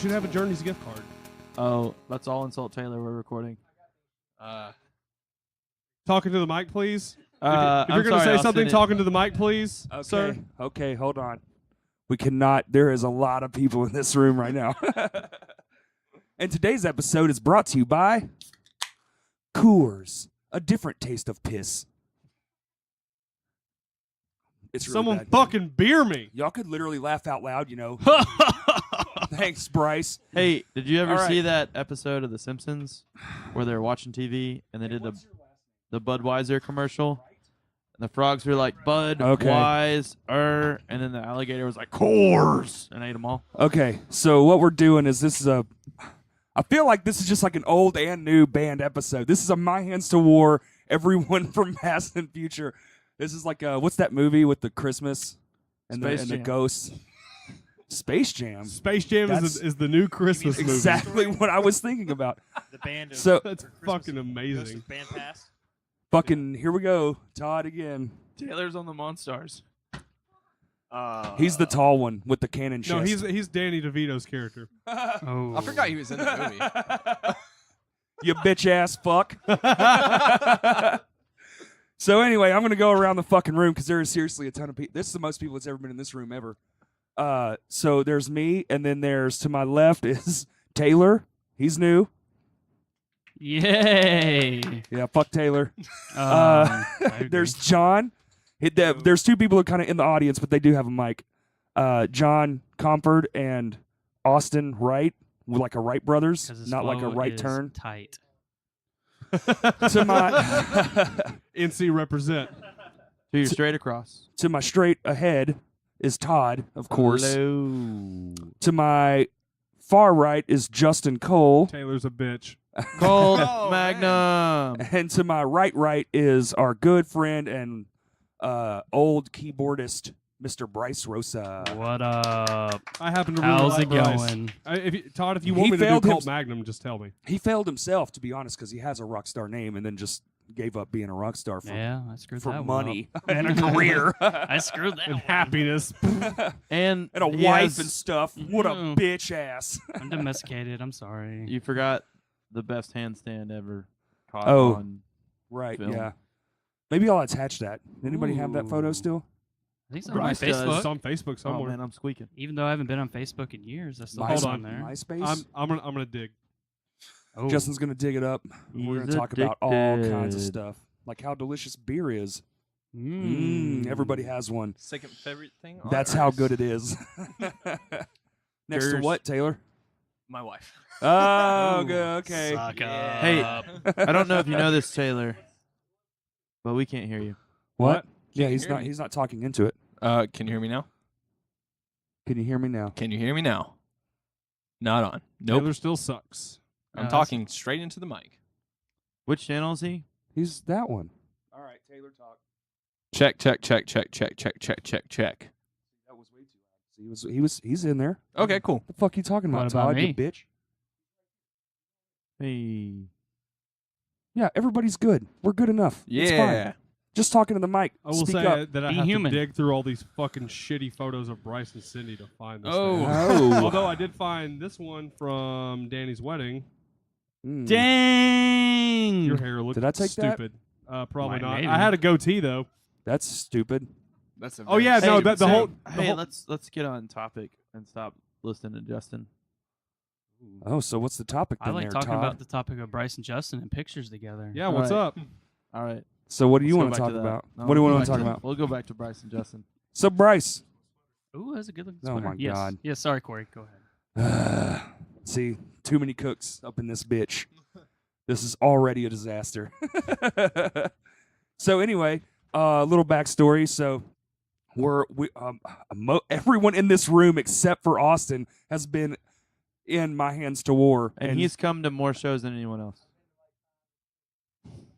should have a Journeys gift card. Oh, let's all insult Taylor. We're recording. Talking to the mic, please. If I'm you're going to sorry, say something, Austin, talking to the mic, please, Okay. sir. Okay, hold on. We cannot. There is a lot of people in this room right now. And today's episode is brought to you by Coors, a different taste of piss. It's really Someone bad. fucking beer me. Y'all could literally laugh out loud, you know. Thanks, Bryce. Hey, did you ever All right. see that episode of The Simpsons where they were watching TV and they did the Budweiser commercial? And the frogs were like, Budweiser, and then the alligator was like, Coors, and ate them all. Okay, so what we're doing is I feel like this is just like an old and new band episode. This is a My Hands to War, everyone from past and future. This is like what's that movie with the Christmas and Space the Jam. ghosts? Space Jam. Space Jam is the new Christmas movie. Exactly what I was thinking about. The band. So That's for fucking Ghost amazing. of Band Past. fucking here we go, Todd again. Taylor's on the Monstars. He's the tall one with the cannon chest. No, he's Danny DeVito's character. Oh. I forgot he was in the movie. You bitch ass fuck. So anyway, I'm gonna go around the fucking room because there is seriously a ton of people. This is the most people that's ever been in this room ever. So there's me, and then there's to my left is Taylor. He's new. Yay! Yeah, fuck Taylor. I agree. There's John. There's two people who are kind of in the audience, but they do have a mic. John Comfort and Austin Wright, like a Wright brothers, 'Cause his not like a flow right is turn. Tight. To my NC represent. To your straight across. to my straight ahead is Todd, of course. Hello. To my far right is Justin Cole, Taylor's a bitch. Cold Oh, Magnum. and to my right is our good friend and old keyboardist, Mr. Bryce Rosa. What up? I happen to really How's like it Bryce. going? Todd, if you He want me to do failed Cult him- Magnum, just tell me. He failed himself, to be honest, because he has a rock star name and then just gave up being a rock star for, Yeah, I screwed for that money one and a career up. I screwed that And one. happiness. And and a he wife has- and stuff. What a Mm. bitch ass. I'm domesticated. I'm sorry. You forgot the best handstand ever caught Oh. on. Right, Film. yeah. Maybe I'll attach that. Anybody have that photo Ooh. still? I think it's on my Bryce does. Facebook. It's on Facebook Oh, somewhere. man, I'm squeaking. Even though I haven't been on Facebook in years, I still My- have Hold it on. on there. MySpace? I'm gonna dig. Oh. Justin's going to dig it up. We're going He's to talk about all kinds of addicted. stuff. Like how delicious beer is. Mm. Everybody has one. Second favorite thing. on That's how earth. good it is. Next to Cheers. what, Taylor? My wife. Oh, Ooh, good. Okay. Suck Yeah. Hey, up. I don't know if you know this, Taylor, but we can't hear you. What? Yeah, you he's hear not. me? He's not talking into it. Can you hear me now? Can you hear me now? Can you hear me now? Not on. Nope. Taylor still sucks. I'm No, talking straight into the mic. Which channel is he? He's that one. All right, Taylor, talk. Check, check, check, check, check, check, check, check, check. That was way too loud. He's in there. Okay, cool. The fuck you talking about, What about Todd? You me? bitch. Hey. Yeah, everybody's good. We're good enough. It's fine. Yeah. Just talking to the mic. I will Speak say up. that I Be have human. to dig through all these fucking shitty photos of Bryce and Cindy to find this. Oh. thing. Oh. Although I did find this one from Danny's wedding. Mm. Dang! Your hair looked Did I take that? stupid. Probably Might- not. maybe. I had a goatee though. That's stupid. That's a Oh yeah, very no, stupid the whole. thing. Hey, let's get on topic and stop listening to Justin. Oh, so what's the topic I then like there, talking Todd? about the topic of Bryce and Justin and pictures together. Yeah, what's Right. up? All right. So what do you let's want go to back talk that. about? No, What do you we'll want go to back talk about? We'll go back to Bryce and Justin. So Bryce. Ooh, that's a good looking Oh sweater. my yes. God. Yeah, sorry, Corey. Go ahead. See, too many cooks up in this bitch. This is already a disaster. So anyway, a little backstory. So everyone in this room except for Austin has been in My Hands to War, And he's come to more shows than anyone else.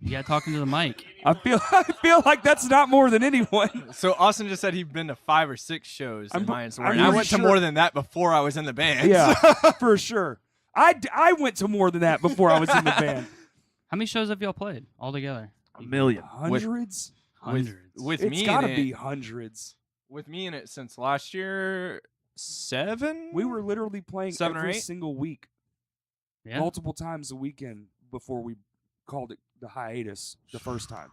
Yeah, talking to the mic. I feel like that's not more than anyone. So Austin just said he'd been to 5 or 6 shows I'm in pre- my Hands to I'm War, and I pretty went to sure- more than that before I was in the band. Yeah, for sure. I went to more than that before I was in the band. How many shows have y'all played all together? A million. Hundreds? Hundreds. with It's me got to in be it, hundreds. with me in it since last year, 7. We were literally playing 7 or every 8? single week, Yeah. multiple times a weekend before we called it the hiatus the first time.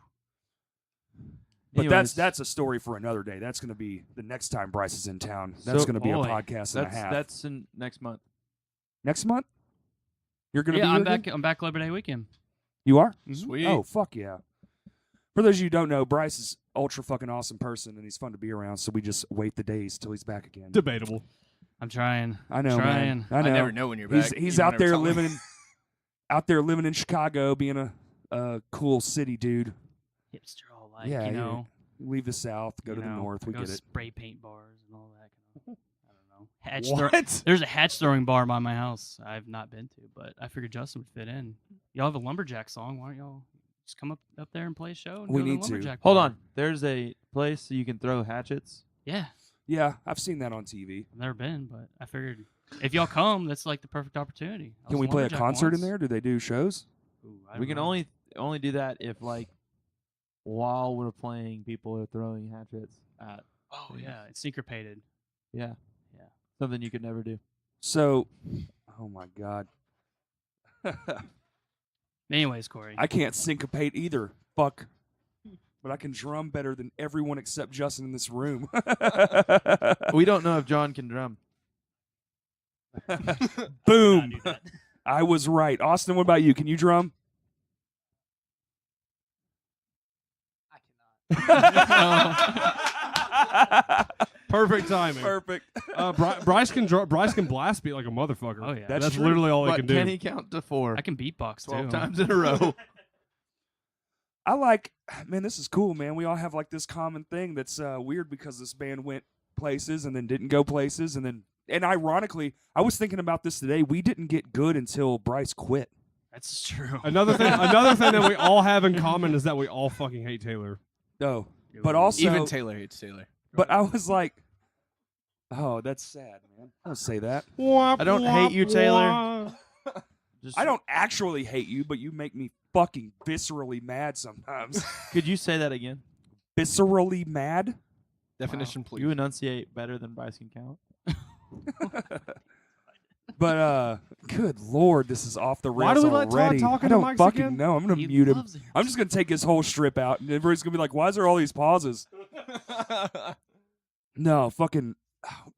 But Anyways, that's a story for another day. That's going to be the next time Bryce is in town. That's So- going to be Boy, a podcast and a half. that's in next month. Next month? You're going to Yeah, be I'm here back. again? I'm back Labor Day weekend. You are? Sweet. Oh, fuck yeah. For those of you who don't know, Bryce is ultra fucking awesome person, and he's fun to be around, so we just wait the days till he's back again. Debatable. I'm trying. I know, trying. man. I know. I never know when you're back. He's You out never there tell me. living in Chicago, being a cool city dude. Hipster all like, Yeah, you yeah. know. Leave the South, go you to the know, North. We go get it. Spray paint bars and all that kind of. I don't know. What? There's a hatch throwing bar by my house. I've not been to, but I figured Justin would fit in. Y'all have a lumberjack song. Why don't y'all just come up there and play a show? And We go to need the to. lumberjack Hold bar? on. There's a place you can throw hatchets. Yeah, Yeah, I've seen that on TV. I've never been, but I figured if y'all come, that's like the perfect opportunity. I Can was we play a lumberjack concert in once. there? Do they do shows? Ooh, I We don't can know. only do that if like while we're playing, people are throwing hatchets at. Oh yeah, it's syncopated. Yeah. Yeah. Something you could never do. So, oh my God. Anyways, Corey. I can't syncopate either. Fuck. But I can drum better than everyone except Justin in this room. We don't know if John can drum. Boom. do that. I was right. Austin, what about you? Can you drum? Perfect timing. Perfect. Bryce can blast beat like a motherfucker. Oh yeah, That's That's true. literally all he But can do. can he count to 4? I can beatbox 12 too. times in a row. I like, man, this is cool, man. We all have like this common thing that's weird because this band went places and then didn't go places. And ironically, I was thinking about this today. We didn't get good until Bryce quit. That's true. Another thing that we all have in common is that we all fucking hate Taylor. Oh, but also, Even Taylor hates Taylor. but I was like, oh, that's sad, man. Don't say that. I don't hate you, Taylor. Just, I don't actually hate you, but you make me fucking viscerally mad sometimes. Could you say that again? Viscerally mad? Definition, please. You enunciate better than Bryce can count. But good lord, this is off the rails Why do we let Todd already. talk I into don't mics fucking again? know. I'm gonna He mute him. loves it. I'm just gonna take his whole strip out, and everybody's gonna be like, "Why is there all these pauses?" No, fucking.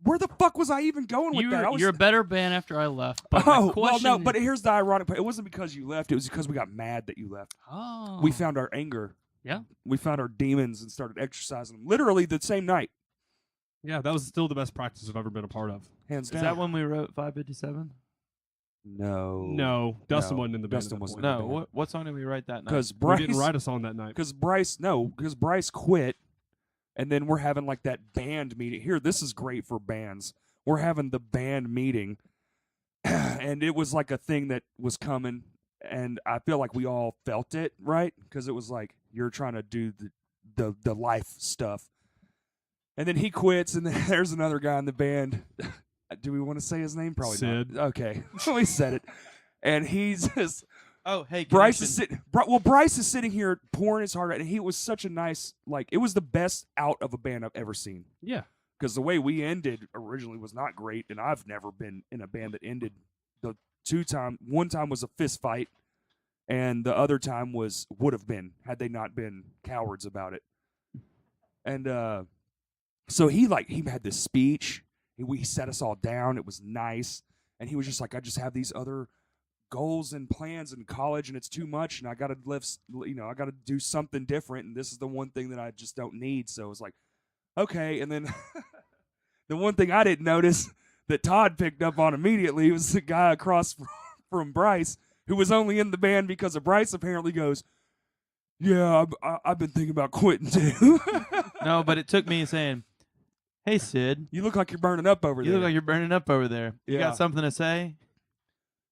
Where the fuck was I even going with that? I was, You're a better band after I left. But oh my well, question, no. But here's the ironic part. It wasn't because you left. It was because we got mad that you left. oh, We found our anger. Yeah. We found our demons and started exercising them. Literally the same night, Yeah, that was still the best practice I've ever been a part of. hands Is down. that when we wrote 557? No. No, Dustin No, wasn't in the band. Dustin at that wasn't point. in the No. band. What song did we write that night? Because We Bryce didn't write a song that night. Because Bryce quit, and then we're having like that band meeting. Here, this is great for bands. We're having the band meeting, and it was like a thing that was coming, and I feel like we all felt it, right? Because it was like you're trying to do the life stuff, and then he quits, and then there's another guy in the band. Do we want to say his name? Probably Sid. not. Okay, we said it, and he's just. oh, hey, Bryce connection. is sitting. Well, Bryce is sitting here pouring his heart out, and he was such a nice, like, it was the best out of a band I've ever seen. Yeah. Because the way we ended originally was not great, and I've never been in a band that ended. The one time was a fist fight, and the other time would have been had they not been cowards about it. And so he had this speech. He set us all down. It was nice, and he was just like, I just have these other goals and plans in college, and it's too much, and I got to live, I got to do something different, and this is the one thing that I just don't need. So it was like, okay. And then the one thing I didn't notice that Todd picked up on immediately was the guy across from Bryce, who was only in the band because of Bryce, apparently goes, yeah, I've been thinking about quitting too. No, but it took me saying, hey, Sid, You look like you're burning up over you there. look like you're burning up over there. You Yeah. got something to say?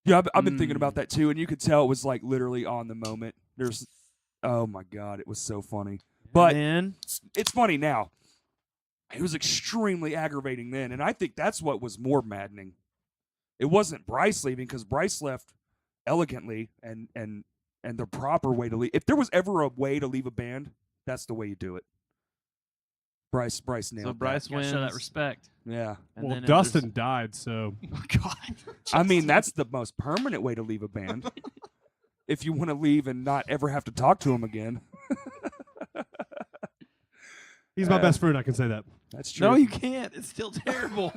Yeah, I've been thinking about that too, and you could tell it was like literally on the moment. Oh my god, it was so funny. But Man, it's funny now. It was extremely aggravating then, and I think that's what was more maddening. It wasn't Bryce leaving, because Bryce left elegantly and the proper way to leave. If there was ever a way to leave a band, that's the way you do it. Bryce nailed So Bryce that. Gotta show that wins. respect. Yeah. And Well, then if there's- Dustin died, so Oh God. I mean, that's the most permanent way to leave a band. If you want to leave and not ever have to talk to him again. he's my best friend. I can say that. That's true. No, you can't. It's still terrible.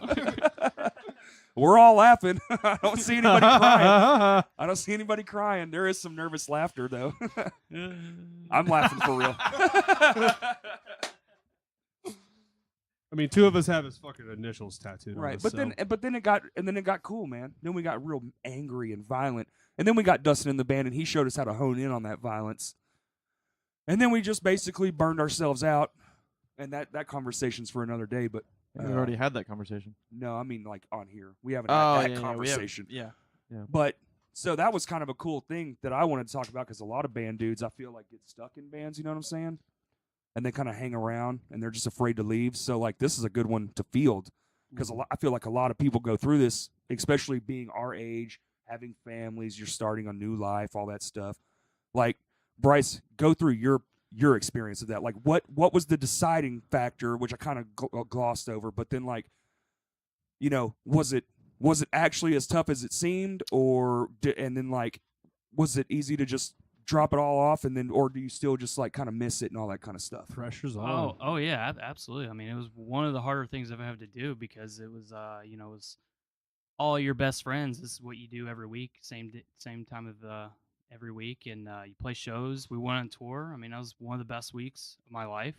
We're all laughing. I don't see anybody crying. I don't see anybody crying. There is some nervous laughter, though. I'm laughing for real. I mean, two of us have his fucking initials tattooed. on Right, us, but so. then it got cool, man. Then we got real angry and violent, and then we got Dustin in the band, and he showed us how to hone in on that violence. And then we just basically burned ourselves out, and that conversation's for another day. But We already had that conversation. no, I mean like on here, we haven't Oh, had that yeah, conversation. Yeah. But so that was kind of a cool thing that I wanted to talk about because a lot of band dudes I feel like get stuck in bands. You know what I'm saying? And they kind of hang around and they're just afraid to leave. So like this is a good one to field because I feel like a lot of people go through this, especially being our age, having families, you're starting a new life, all that stuff. Like Bryce, go through your experience of that. Like what was the deciding factor, which I kind of glossed over, but then like, you know, was it actually as tough as it seemed, or and then like, was it easy to just drop it all off, and then, or do you still just like kind of miss it and all that kind of stuff? pressure's on. Oh yeah, absolutely. I mean, it was one of the harder things I've had to do because it was, you know, it was all your best friends. This is what you do every week, same time of every week, and you play shows. We went on tour. I mean, that was one of the best weeks of my life.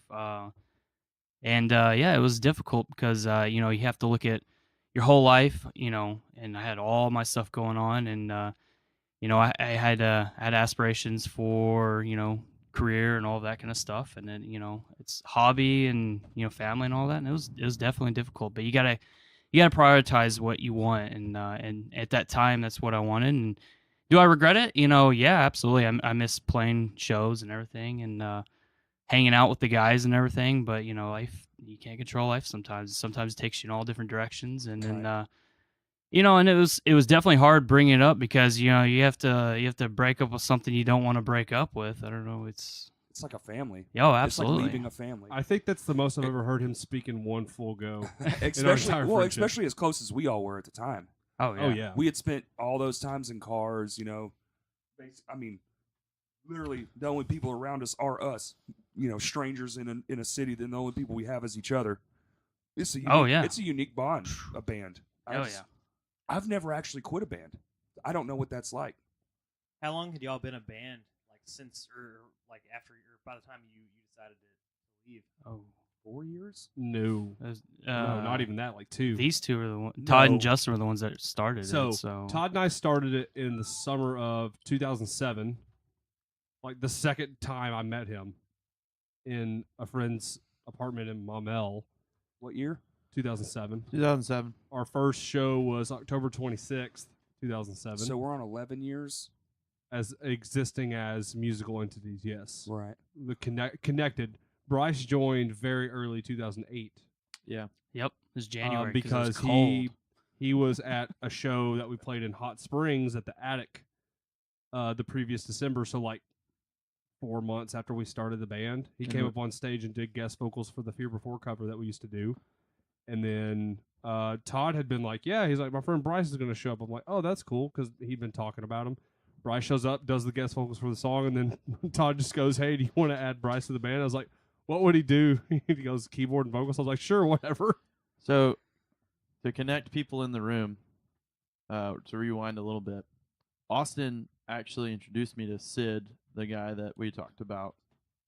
And yeah, it was difficult because you know, you have to look at your whole life, you know, and I had all my stuff going on, and you know, I had aspirations for, you know, career and all that kind of stuff, and then, you know, it's hobby and, you know, family and all that, and it was definitely difficult. But you gotta prioritize what you want, and at that time, that's what I wanted. And do I regret it? You know, yeah, absolutely. I miss playing shows and everything, and hanging out with the guys and everything. But you know, life, you can't control life sometimes. Sometimes it takes you in all different directions, and then. You know, and it was definitely hard bringing it up because, you know, you have to break up with something you don't want to break up with. I don't know. It's like a family. Oh, It's like absolutely. leaving a family. I think that's the most I've ever heard him speak in one full go. especially friendship. especially as close as we all were at the time. Oh yeah. Oh yeah. We had spent all those times in cars, you know. I mean, literally, the only people around us are us. You know, strangers in a city. Then the only people we have is each other. It's a unique, yeah. It's a unique bond. A band. Oh yeah. I've never actually quit a band. I don't know what that's like. How long had y'all been a band? Like since, or like after, or by the time you decided to leave? Oh, 4 years? No. it was, No, not even that. Like 2. These two are the ones. Todd No. and Justin were the ones that started So, it. So Todd and I started it in the summer of 2007. Like the second time I met him in a friend's apartment in Maumelle, What year? 2007. 2007. Our first show was October 26th, 2007. So we're on 11 years. as existing as musical entities, yes. Right. The connected. Bryce joined very early 2008. Yeah. yep, it was January because it was cold. he was at a show that we played in Hot Springs at the Attic the previous December. So like 4 months after we started the band, he came up on stage and did guest vocals for the Fear Before cover that we used to do. And then Todd had been like, yeah, he's like, my friend Bryce is going to show up. I'm like, oh, that's cool, because he'd been talking about him. Bryce shows up, does the guest vocals for the song, and then Todd just goes, hey, do you want to add Bryce to the band? I was like, what would he do? He goes, keyboard and vocals. I was like, sure, whatever. So, to connect people in the room, to rewind a little bit, Austin actually introduced me to Sid, the guy that we talked about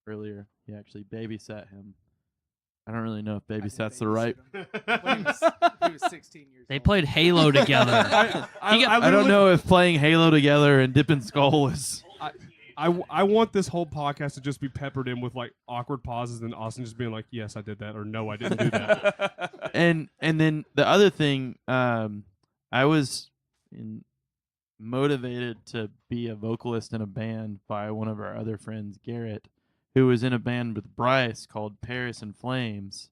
earlier. He actually babysat him. I don't really know if babysat's the right. When he was 16 years They old. played Halo together. I don't know if playing Halo together and dipping skull was. I want this whole podcast to just be peppered in with like awkward pauses and Austin just being like, yes, I did that, or no, I didn't do that. and then the other thing, I was motivated to be a vocalist in a band by one of our other friends, Garrett, who was in a band with Bryce called Paris and Flames,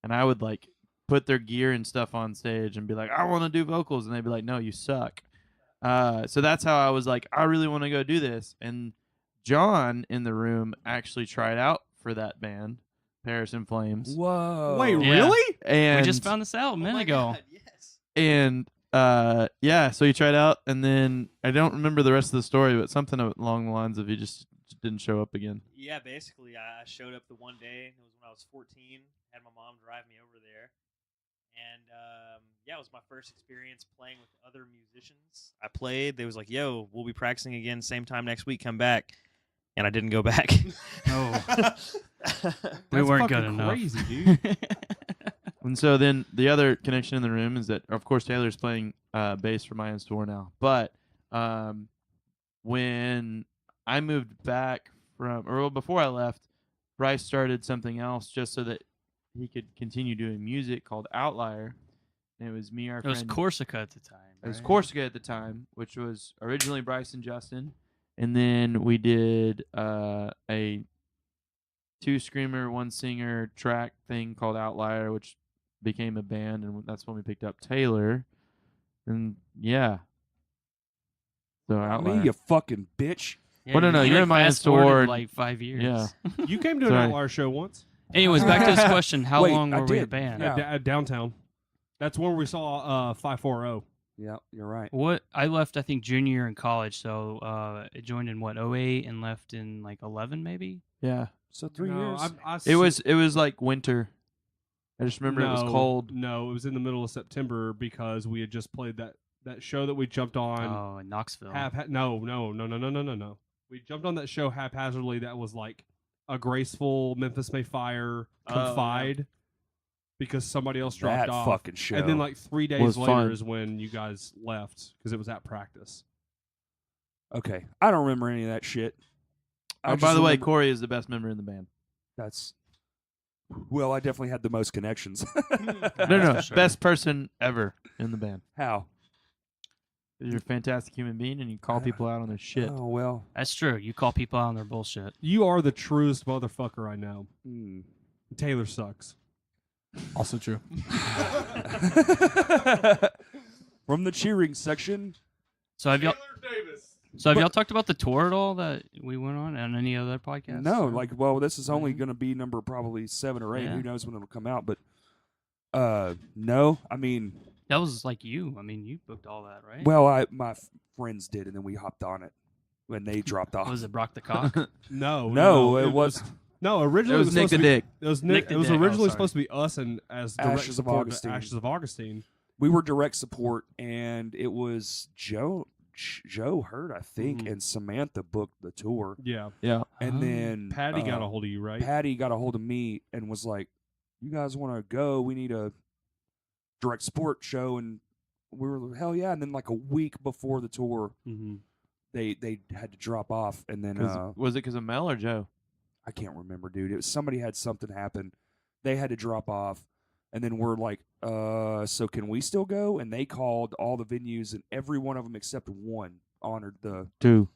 and I would like put their gear and stuff on stage and be like, I want to do vocals, and they'd be like, no, you suck. So that's how I was like, I really want to go do this. And John in the room actually tried out for that band Paris in Flames. Whoa. Wait, Yeah. really? And we just found this out a minute ago. Yes. and yeah, so he tried out, and then I don't remember the rest of the story, but something along the lines of he just didn't show up again. Yeah, basically, I showed up the one day. It was when I was 14. Had my mom drive me over there, and yeah, it was my first experience playing with other musicians. I played. They was like, "Yo, we'll be practicing again same time next week. Come back." And I didn't go back. Oh, we That's weren't good fucking enough. crazy, dude. And so then the other connection in the room is that, of course, Taylor's playing bass for my store now. But when I moved back from, or well, before I left, Bryce started something else just so that he could continue doing music called Outlier. And it was me, our It was friend. Corsica at the time. It was right? Corsica at the time, which was originally Bryce and Justin. And then we did a 2-screamer, 1-singer track thing called Outlier, which became a band, and that's when we picked up Taylor. And yeah. So Outlier. Me, you fucking bitch. Yeah, Well, no, no, you, you're like, in my fast-forwarded, store. like 5 years. Yeah. You came to an Sorry. Outlier show once Anyways, back to this question: How Wait, long I were we a did. band? Yeah. at downtown. That's when we saw 540. Yeah, you're right. What I left, I think, junior year in college. So I joined in 08 and left in like 11, maybe. Yeah. So 3 No, years. It was like winter. I just remember it was cold. No, it was in the middle of September because we had just played that show that we jumped on. Oh, in Knoxville. No. We jumped on that show haphazardly. That was like a graceful Memphis May Fire Oh, yeah. Confide because somebody else dropped that off. fucking show. And then like 3 days Was later fun. is when you guys left because it was at practice. Okay, I don't remember any of that shit. I Oh, just by the way, remember- Corey is the best member in the band. that's. Well, I definitely had the most connections. No, for sure. best person ever in the band. How? You're a fantastic human being, and you call people out on their shit. Oh well. That's true. You call people out on their bullshit. You are the truest motherfucker I know. Hmm. Taylor sucks. Also true. From the cheering section. So have y'all? So have y'all talked about the tour at all that we went on any other podcasts? No, or- like, well, this is only Mhm. going to be number probably 7 or 8. Yeah. Who knows when it'll come out? But no, I mean, that was like you. I mean, you booked all that, right? well, my friends did, and then we hopped on it when they dropped off. Was it Brock the Cock? No, it was No, It originally was Nick supposed the to be, Dick. It was Nick the It was Dick. Oh, originally sorry. supposed to be us and as direct Ashes of support to Augustine. Ashes of Augustine. we were direct support, and it was Joe Hurt, I think, Mhm. and Samantha booked the tour, Yeah, Yeah. and Oh. then Patty got a hold of you, right? Patty got a hold of me and was like, "You guys want to go? We need a direct support show." And we were like, "Hell yeah!" And then like a week before the tour, Mm-hmm. they had to drop off, and then Was it because of Mel or Joe? I can't remember, dude. It was somebody had something happen. They had to drop off, and then we're like, so can we still go? And they called all the venues, and every one of them except one honored the. 2.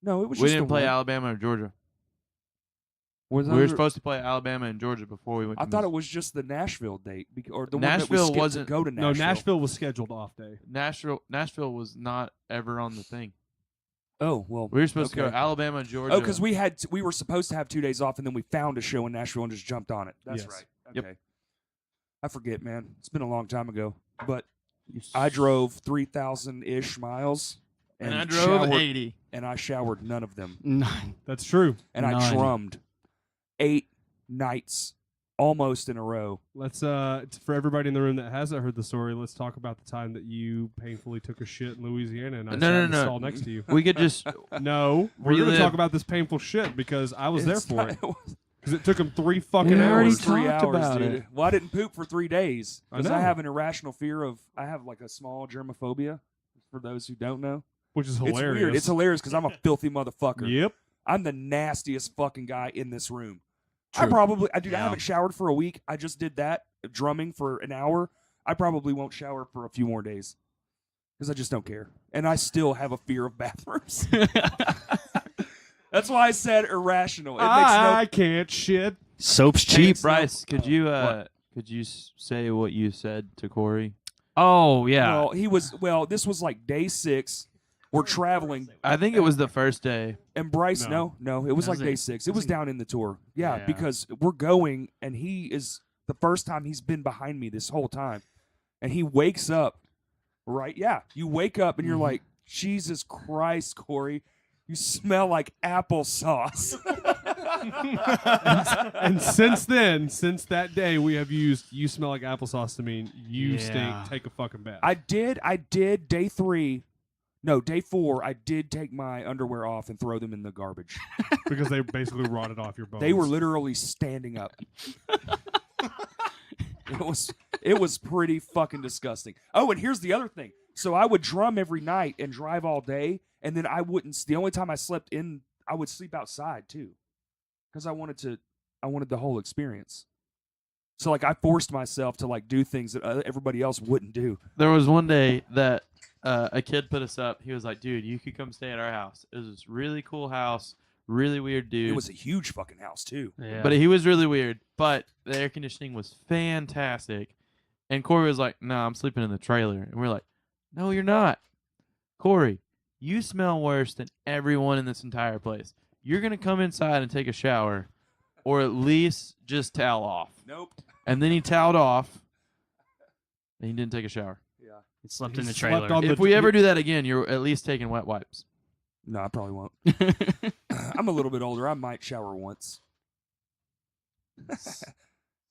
No, it was We just didn't the play one. Alabama or Georgia. Was We were under- supposed to play Alabama and Georgia before we went. I to thought Miss- it was just the Nashville date, or the Nashville one that we wasn't- skipped to go to No, Nashville. Nashville was scheduled off day. Nashville was not ever on the thing. Oh well, We were supposed to go okay. Alabama, Georgia. Oh, because we were supposed to have 2 days off, and then we found a show in Nashville and just jumped on it. That's Yes. right. Yep. Okay. I forget, man. It's been a long time ago, but I drove 3,000 ish miles, and I drove showered, 80. and I showered none of them, None. That's true. and I None. drummed 8 nights almost in a row. Let's for everybody in the room that hasn't heard the story, let's talk about the time that you painfully took a shit in Louisiana and I No, sat no, in the no. stall next to you. We could just No, we're going to Relive. talk about this painful shit because I was there It's for not- it. Because it took him 3 fucking We already hours. talked 3 hours, about dude. it. Well, I didn't poop for 3 days I because know. I have an irrational fear of. I have like a small germophobia. For those who don't know, Which is it's hilarious. weird. It's hilarious because I'm a filthy motherfucker. Yep. I'm the nastiest fucking guy in this room. I True. probably, I Yeah. haven't showered for a week. I just did that drumming for an hour. I probably won't shower for a few more days because I just don't care, and I still have a fear of bathrooms. That's why I said irrational. It makes I can't shit. Soap's Hey, cheap. it's no- Bryce, could you what? say what you said to Corey? Oh yeah. Well, this was like day 6. we're traveling. I think it was the first day. And Bryce, no, it was like Was day it- 6. It was down in the tour. Yeah, Yeah. because we're going, and he is the first time he's been behind me this whole time, and he wakes up. Right? Yeah, you wake up and you're like, Jesus Christ, Corey, you smell like applesauce. And since that day, we have used "you smell like applesauce" to mean you Yeah. stink. Take a fucking bath. I did day 3. No, day 4, I did take my underwear off and throw them in the garbage. because they basically rotted off your bones. They were literally standing up. It was pretty fucking disgusting. Oh, and here's the other thing. So I would drum every night and drive all day, and then I wouldn't. The only time I slept in, I would sleep outside too, because I wanted the whole experience. So like I forced myself to like do things that everybody else wouldn't do. There was one day that a kid put us up. He was like, "Dude, you could come stay at our house. It was this really cool house, really weird dude." It was a huge fucking house too. Yeah. But he was really weird. But the air conditioning was fantastic. And Corey was like, "No, I'm sleeping in the trailer." And we're like, "No, you're not. Corey, you smell worse than everyone in this entire place. You're going to come inside and take a shower or at least just towel off." Nope. And then he toweled off and he didn't take a shower. Yeah. He slept He in the slept trailer. on If we ever do that again, you're at least taking wet wipes. No, I probably won't. I'm a little bit older. I might shower once.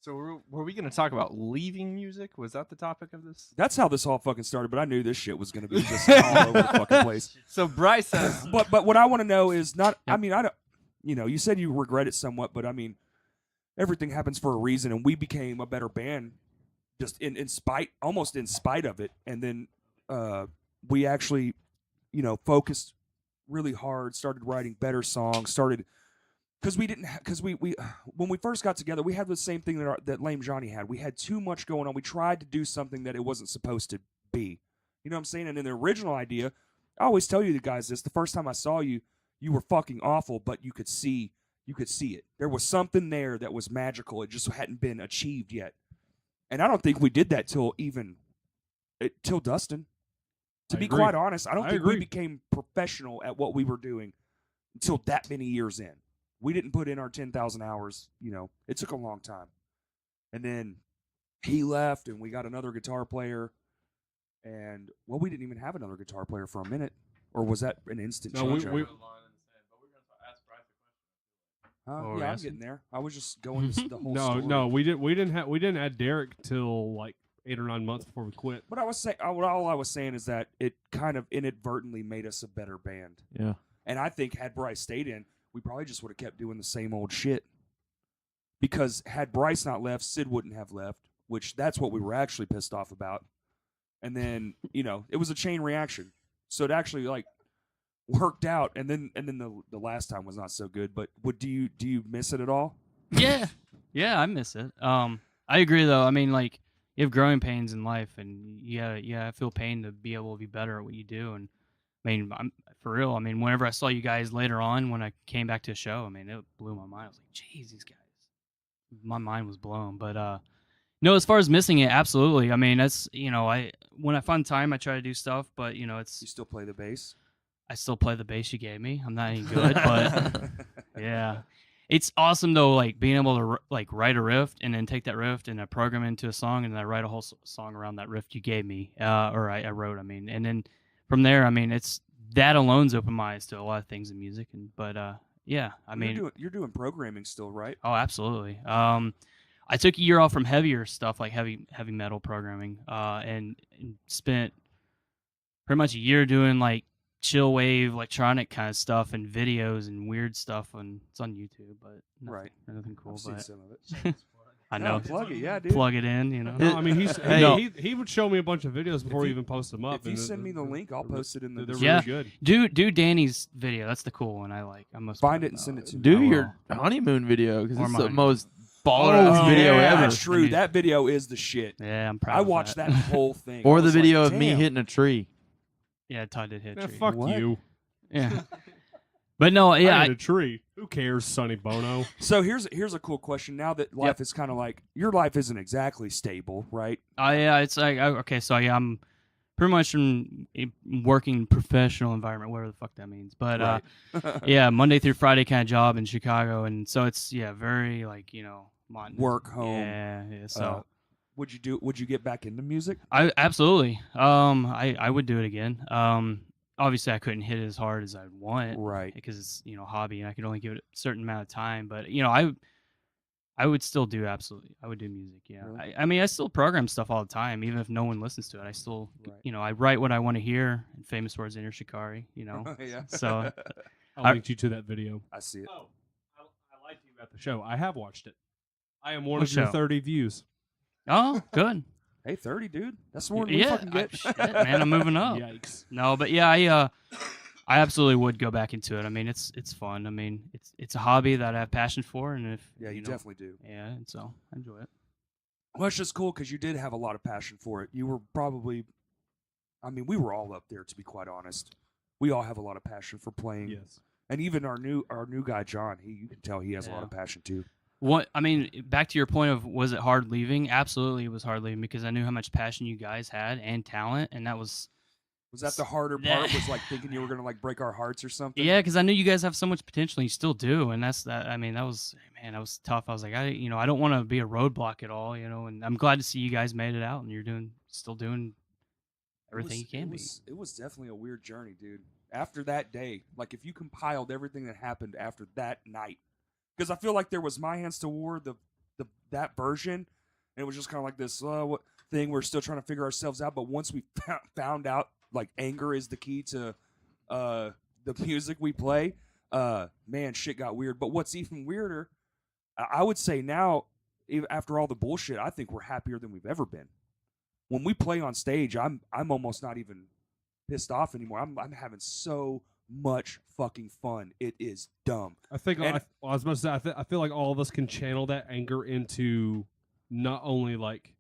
So were we going to talk about leaving music? Was that the topic of this? That's how this all fucking started, but I knew this shit was going to be just all over the fucking place. So Bryce says, But what I want to know is not. I mean, I don't. You know, you said you regret it somewhat, but I mean, everything happens for a reason, and we became a better band, just almost in spite of it. And then we actually, focused really hard, started writing better songs, because we didn't, because we when we first got together, we had the same thing that Lame Johnny had. We had too much going on. We tried to do something that it wasn't supposed to be. You know what I'm saying? And in the original idea, I always tell you the guys this: the first time I saw you, you were fucking awful, but you could see it. There was something there that was magical. It just hadn't been achieved yet. And I don't think we did that till Dustin. To I be agree. quite honest, I don't I think agree. we became professional at what we were doing until that many years in. We didn't put in our 10,000 hours. It took a long time. And then he left, and we got another guitar player. And, well, we didn't even have another guitar player for a minute. Or was that an instant No, change? we Oh, Yeah, I'm asking? getting there. I was just going the whole no, story. no, we didn't add Derek till like 8 or 9 months before we quit. But I was saying, all I was saying is that it kind of inadvertently made us a better band. Yeah. And I think had Bryce stayed in, we probably just would have kept doing the same old shit. Because had Bryce not left, Sid wouldn't have left, which that's what we were actually pissed off about. And then, it was a chain reaction. So it actually worked out. And then the last time was not so good. But do you miss it at all? Yeah, I miss it. I agree though. I mean, like you have growing pains in life, and I feel pain to be able to be better at what you do. And I mean, for real. I mean, whenever I saw you guys later on when I came back to a show, I mean, it blew my mind. I was like, "Geez, these guys." My mind was blown. But no, as far as missing it, absolutely. I mean, that's when I find time, I try to do stuff. But You still play the bass? I still play the bass you gave me. I'm not any good, but yeah. It's awesome though, like being able to write a riff and then take that riff and I program it into a song and then I write a whole song around that riff you gave me, or I wrote. I mean, and then from there, I mean, it's that alone's opened my eyes to a lot of things in music. But yeah, I mean, you're doing programming still, right? oh, absolutely. I took a year off from heavier stuff like heavy metal programming, and spent pretty much a year doing like chill wave electronic kind of stuff and videos and weird stuff, and it's on YouTube, but nothing cool. I've seen But some of it. I No, know, plug it, yeah, dude. plug it in, No, I mean Hey. he would show me a bunch of videos before you- he even posted them up. If you and send me the link, I'll post it in the They're Yeah. really good. do Danny's video. That's the cool one. I'm most Find proud it and of. send it to me. Do I your honeymoon video because Or it's the mine. most baller ass Oh, video yeah, ever. that's true. I mean- That video is the shit. Yeah, I'm proud. I of watched that whole thing. Or I the was like, video of me damn. hitting a tree. Yeah, Todd did hit. a Yeah, tree. fuck What? you. Yeah, but no, yeah, I hit a tree. Who cares, Sonny Bono? So here's a cool question. Now that life is kind of like your life isn't exactly stable, right? Oh yeah, it's like okay, so yeah, I'm pretty much in a working professional environment, whatever the fuck that means. But yeah, Monday through Friday kind of job in Chicago, and so it's very like monotonous. Work, home. Yeah. So would you get back into music? I absolutely. I would do it again. Obviously I couldn't hit it as hard as I'd want, Right. Because it's hobby, and I could only give it a certain amount of time. But I would still do I would do music. Yeah. Really? I mean, I still program stuff all the time, even if no one listens to it. I still, Right. I write what I want to hear. In famous words, Inner Shikari. Yeah. So I linked you to that video. I see it. Oh, I lied to you about the show. I have watched it. I am one What of your show? 30 views. oh, good. Hey, 30, dude. That's more than we Yeah, fucking get. shit, man, I'm moving up. Yikes. No, but yeah, I absolutely would go back into it. I mean, it's fun. I mean, it's a hobby that I have passion for, and if Yeah, you definitely do. yeah, and so I enjoy it. Well, it's just cool because you did have a lot of passion for it. You were probably, I mean, we were all up there, to be quite honest. We all have a lot of passion for playing. Yes. And even our new guy John, you can tell he has a lot Yeah. of passion too. What I mean, back to your point of was it hard leaving? Absolutely, it was hard leaving because I knew how much passion you guys had and talent, and that was Was that the harder part? Was like thinking you were gonna like break our hearts or something? yeah, because I knew you guys have so much potential, and you still do, and that's that. I mean, that was tough. I was like, I don't want to be a roadblock at all, and I'm glad to see you guys made it out, and you're still doing everything you can be. It was definitely a weird journey, dude. After that day, like if you compiled everything that happened after that night, because I feel like there was My Hands to War, that version, and it was just kind of like this thing. We're still trying to figure ourselves out, but once we found out, like anger is the key to the music we play. Man, shit got weird. But what's even weirder, I would say now, after all the bullshit, I think we're happier than we've ever been. When we play on stage, I'm almost not even pissed off anymore. I'm having so much fucking fun. It is dumb. I think And- I was about to say I feel like all of us can channel that anger into not only like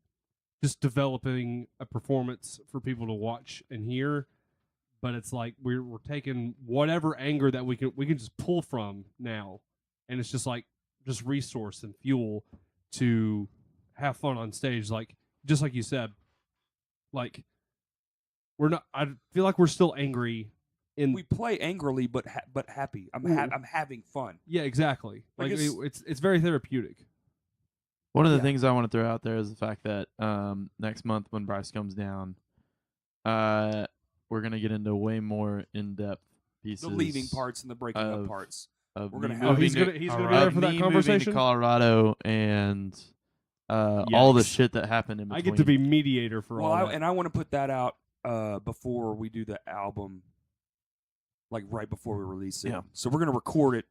just developing a performance for people to watch and hear, but it's like we're taking whatever anger that we can just pull from now, and it's just like just resource and fuel to have fun on stage. Like just like you said, like we're not. I feel like we're still angry. We play angrily, but happy. I'm having fun. Yeah, exactly. Like Like it's- it's very therapeutic. One of the Yeah. things I want to throw out there is the fact that next month when Bryce comes down, we're gonna get into way more in-depth pieces. The leaving parts and the breaking up of- parts. Of We're gonna me have- Oh, he's moving gonna to- he's All gonna be right. there of for that me moving conversation. to Colorado and all the Yikes. shit that happened in I between. get to be mediator for Well, all that. and I want to put that out before we do the album, like right before we release it. Yeah. So we're gonna record it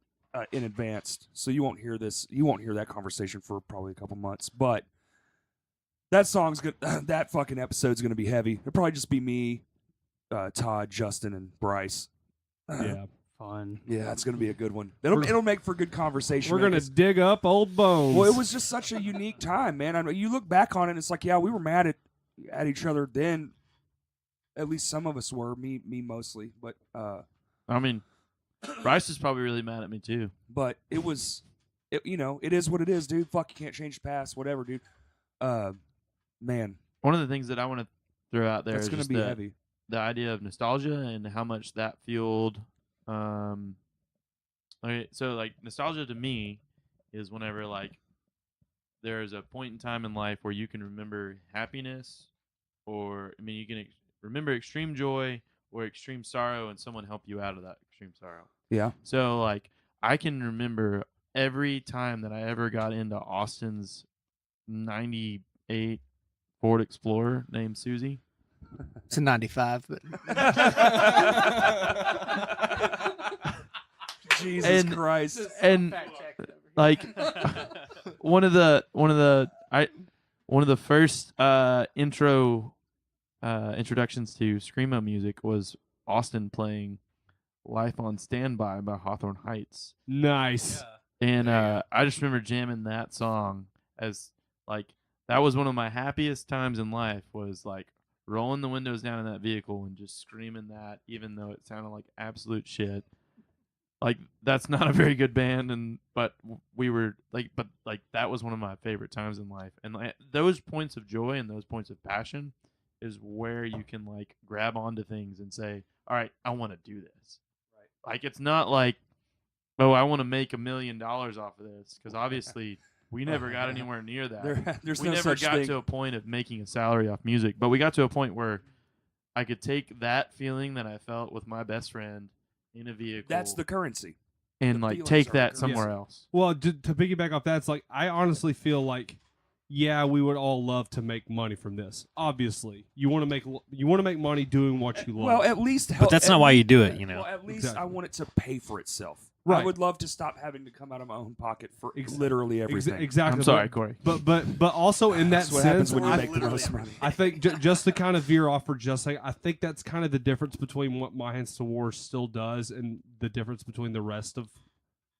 in advance, so you won't hear this. You won't hear that conversation for probably a couple months. But that song's good. That fucking episode's gonna be heavy. It'll probably just be me, Todd, Justin, and Bryce. yeah, Fun. Yeah, it's gonna be a good one. It'll make for good conversation. we're man, gonna 'cause- dig up old bones. Well, it was just such a unique time, man. I mean, you look back on it, and it's like, yeah, we were mad at each other then. At least some of us were. Me mostly, but I mean, Bryce is probably really mad at me too. it was, it is what it is, dude. Fuck, you can't change the past, whatever, dude. Man, One of the things that I want to throw out there that's is gonna just be the, heavy. the idea of nostalgia and how much that fueled. Okay, so like nostalgia to me is whenever like there's a point in time in life where you can remember happiness, or I mean you can remember extreme joy or extreme sorrow, and someone help you out of that extreme sorrow. Yeah. So like I can remember every time that I ever got into Austin's '98 Ford Explorer named Susie. It's a 95, but Jesus And- Christ. And like one of the first introductions to screamo music was Austin playing "Life on Standby" by Hawthorne Heights, nice. and I just remember jamming that song as like that was one of my happiest times in life. Was like rolling the windows down in that vehicle and just screaming that, even though it sounded like absolute shit. Like that's not a very good band, but we were like, that was one of my favorite times in life, and like, those points of joy and those points of passion is where you can like grab onto things and say, all right, I want to do this. Right. Like it's not like, oh, I want to make $1 million off of this, because obviously we never got anywhere near that. There's we no never such got thing. to a point of making a salary off music, but we got to a point where I could take that feeling that I felt with my best friend in a vehicle. That's the currency. and the like feelings take are that the somewhere currency. else. Well, to piggyback off that, it's like I honestly feel like, yeah, we would all love to make money from this. Obviously, you want to make money doing what you love. Well, at least But that's not why you do it, you know. Well, at least Exactly. I want it to pay for itself. I Right. would love to stop having to come out of my own pocket for literally everything. Exactly. I'm sorry, Corey. But also in that That's what sense, happens when you I- make the most money. I think just to kind of veer off for just a second, I think that's kind of the difference between what My Hands to War still does and the difference between the rest of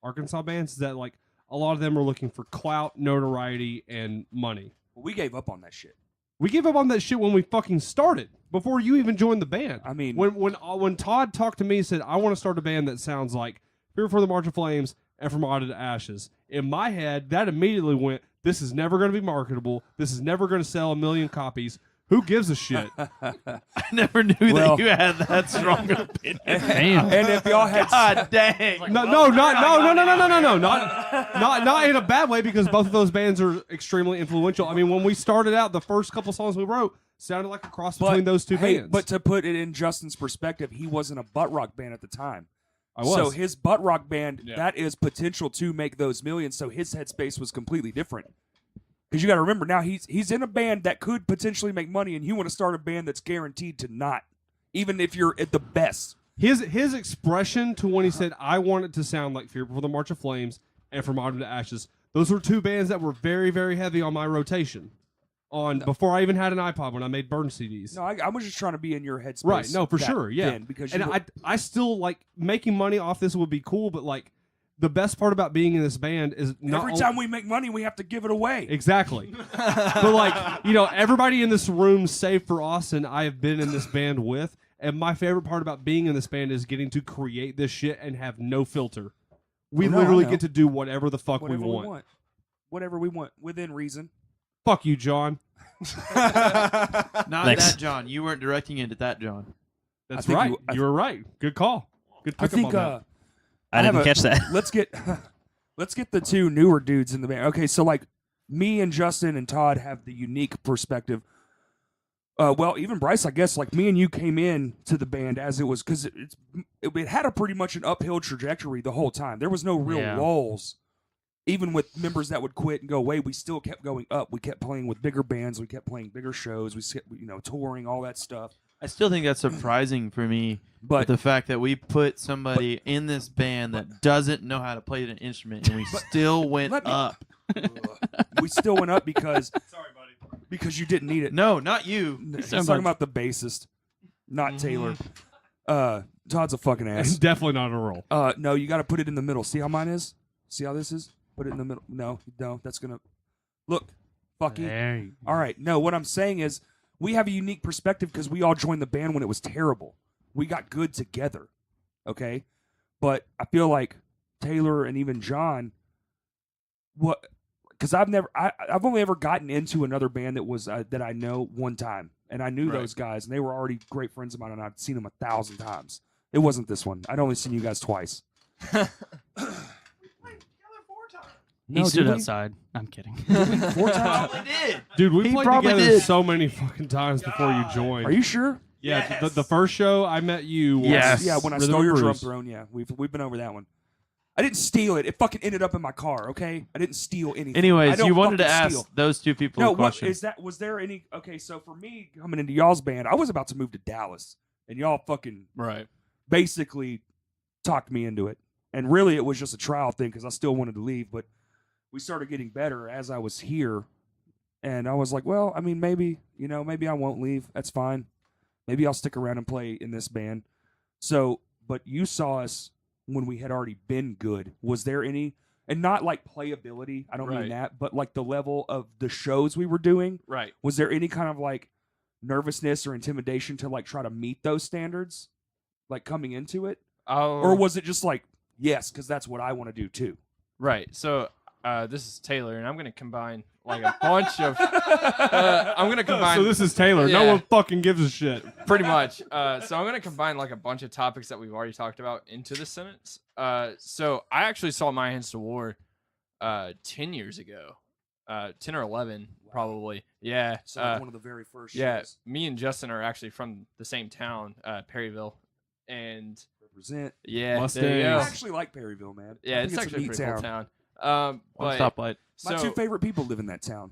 Arkansas bands is that like a lot of them are looking for clout, notoriety, and money. We gave up on that shit. We gave up on that shit when we fucking started, before you even joined the band. I mean, When Todd talked to me and said, I want to start a band that sounds like Fear for the March of Flames and From Autumn to Ashes, in my head, that immediately went, this is never going to be marketable. This is never going to sell 1 million copies. Who gives a shit? I never knew Well- that you had that strong opinion. Damn. and if y'all had God dang. No, not in a bad way, because both of those bands are extremely influential. I mean, when we started out, the first couple songs we wrote sounded like a cross between those two bands. But to put it in Justin's perspective, he wasn't a butt rock band at the time. I was. So his butt rock band, Yeah. that is potential to make those millions. So his headspace was completely different. Because you got to remember now he's in a band that could potentially make money, and you want to start a band that's guaranteed to not, even if you're at the best. His expression to when he said, I want it to sound like Fear Before the March of Flames and From Autumn to Ashes, those were two bands that were very, very heavy on my rotation. Before I even had an iPod, when I made burn CDs. No, I was just trying to be in your headspace. Right, no, for that sure, yeah. then, because And you I still like making money off this would be cool, but like the best part about being in this band is not every time we make money, we have to give it away. Exactly. But like, everybody in this room, save for Austin, I have been in this band with, and my favorite part about being in this band is getting to create this shit and have no filter. We No, I literally know. get to do whatever the fuck Whatever we want. Whatever we want, within reason. Fuck you, John. Not Thanks. that John. You weren't directing it at that John. That's think right. I You were right. Good call. Good I pick think up on that. I didn't have a- catch that. let's get the two newer dudes in the band. Okay, so like me and Justin and Todd have the unique perspective. Well, even Bryce, I guess, like me and you came in to the band as it was, because it had a pretty much an uphill trajectory the whole time. There was no real Yeah. lulls. Even with members that would quit and go away, we still kept going up. We kept playing with bigger bands. We kept playing bigger shows. We kept, touring, all that stuff. I still think that's surprising for me. But The fact that we put somebody in this band that doesn't know how to play an instrument, and we still went let me- up. we still went up because because you didn't need it. No, not you. He's sound talking like- about the bassist, not Taylor. Todd's a fucking ass. Definitely not a roll. No, you got to put it in the middle. See how mine is? See how this is? Put it in the middle. No, that's gonna look. Fuck you. There you go. All right. No, what I'm saying is we have a unique perspective because we all joined the band when it was terrible. We got good together. Okay, but I feel like Taylor and even John, because I've only ever gotten into another band that was that I know one time, and I knew Right. those guys, and they were already great friends of mine, and I'd seen them 1,000 times. It wasn't this one. I'd only seen you guys twice. He No, stood did we? outside. I'm kidding. 4 times. Dude, we He played probably together did. so many fucking times before you joined. Are you sure? Yeah, the first show I met you was Yes. Yeah, when I Rhythm stole and your drum Blues. throne. Yeah, we've been over that one. I didn't steal it. It fucking ended up in my car. Okay, I didn't steal anything. I Anyways, don't you wanted to fucking ask steal. those two people No, a what question. is that? Was there any? Okay, so for me coming into y'all's band, I was about to move to Dallas, and y'all fucking Right. basically talked me into it. And really, it was just a trial thing because I still wanted to leave, but we started getting better as I was here, and I was like, well, I mean, maybe maybe I won't leave. That's fine. Maybe I'll stick around and play in this band. So, but you saw us when we had already been good. Was there any, and not like playability, I don't mean Right. that, but like the level of the shows we were doing? Right. Was there any kind of like nervousness or intimidation to like try to meet those standards, like coming into it? Oh, Or was it just like, yes, because that's what I want to do too? right. So this is Taylor, and I'm gonna combine like a bunch of. I'm gonna combine. So this is Taylor. No Yeah. one fucking gives a shit. Pretty much. So I'm gonna combine like a bunch of topics that we've already talked about into this sentence. So I actually saw My Hands to War 10 years ago, 10 or 11 probably. Yeah. So like one of the very first Yeah. shows. Me and Justin are actually from the same town, Perryville, and Represent. yeah, Mustangs. there you I go. actually like Perryville, man. Yeah, I it's think actually a neat pretty cool town. But stoplight. My so two favorite people live in that town.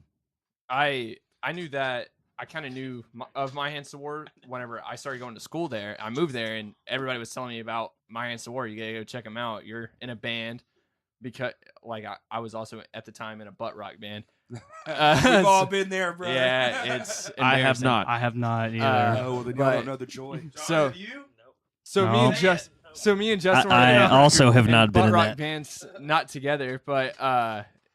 I knew that I kind of knew of My Hands to War whenever I started going to school there. I moved there, and everybody was telling me about My Hands to War. You gotta go check them out. You're in a band because, like, I was also at the time in a butt rock band. We've all been there, bro. Yeah, it's. I have embarrassing. not. I have not either. Oh, well, then y'all but- don't know the joy. So, No. so me and Justin. I were in a also group have in not been butt in rock that. bands, not together, but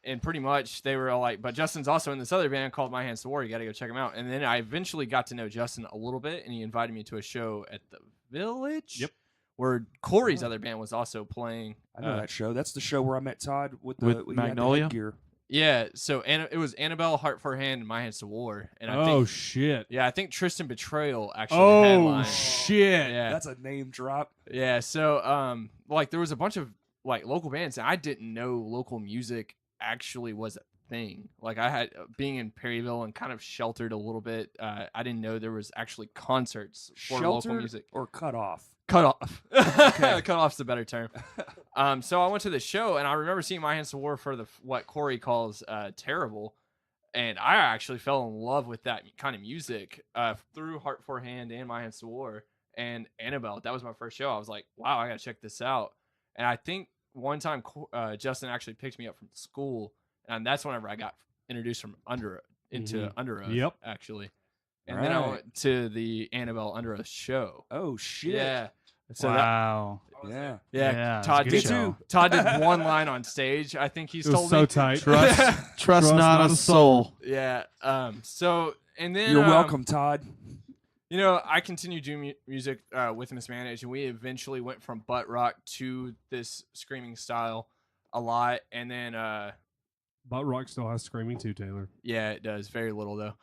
and pretty much they were all like, but Justin's also in this other band called My Hands to War. You got to go check him out. And then I eventually got to know Justin a little bit, and he invited me to a show at the Village. Yep. Where Corey's other band was also playing. I know that show. That's the show where I met Todd with the With he had the Magnolia? headgear. Yeah, so it was Annabelle, Heart for Hand, and My Hands to War. And I Oh think, shit. yeah, I think Tristan Betrayal actually Oh headlined. shit. Yeah. That's a name drop. Yeah, so like there was a bunch of like local bands, and I didn't know local music actually was a thing. Like I had being in Perryville and kind of sheltered a little bit. I didn't know there was actually concerts for local Sheltered music. or cut off? Cut off. Okay. Cut off's the better term. So I went to the show, and I remember seeing My Hands to War for the what Corey calls terrible. And I actually fell in love with that kind of music through Heart for Hand and My Hands to War and Annabelle. That was my first show. I was like, wow, I got to check this out. And I think one time Justin actually picked me up from school, and that's whenever I got introduced from into Under Oath, Yep. actually. And then I Right. went to the Annabelle Under Oath show. Oh shit. Yeah. So Wow. Yeah. yeah, it's a Todd good did show. Todd did one line on stage. I think he's It was told so me. tight. Trust not a soul. Yeah. So and then You're welcome, Todd. You know, I continued doing music with Mismanaged, and we eventually went from butt rock to this screaming style a lot, and then Butt Rock still has screaming too, Taylor. yeah, it does very little though.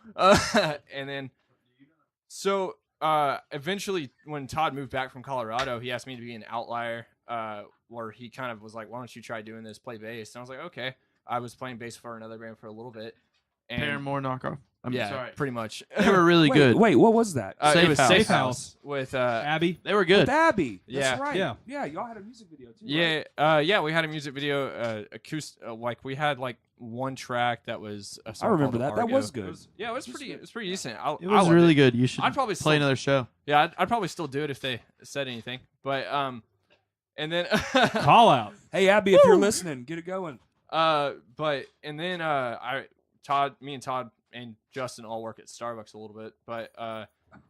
And then so eventually, when Todd moved back from Colorado, he asked me to be an outlier, where he kind of was like, "Why don't you try doing this? Play bass." And I was like, "Okay." I was playing bass for another band for a little bit, and Paramore knockoff. I'm yeah, sorry. pretty much. They were really Wait, good. Wait, what was that? Safe it was House. Safe Safe House with Abby. They were With good. Abby. Yeah. That's right. Yeah. Yeah, y'all had a music video too. yeah, right? yeah. We had a music video, acoustic. Like we had like one track that was. A song I remember called that. That Argo. was good. Yeah, it was pretty. It was pretty decent. I It was loved really it. good. You should I'd probably play still- another show. Yeah, I'd probably still do it if they said anything. But and then Call out. Hey, Abby, if you're listening, get it going. but and then me and Todd and Justin all work at Starbucks a little bit, but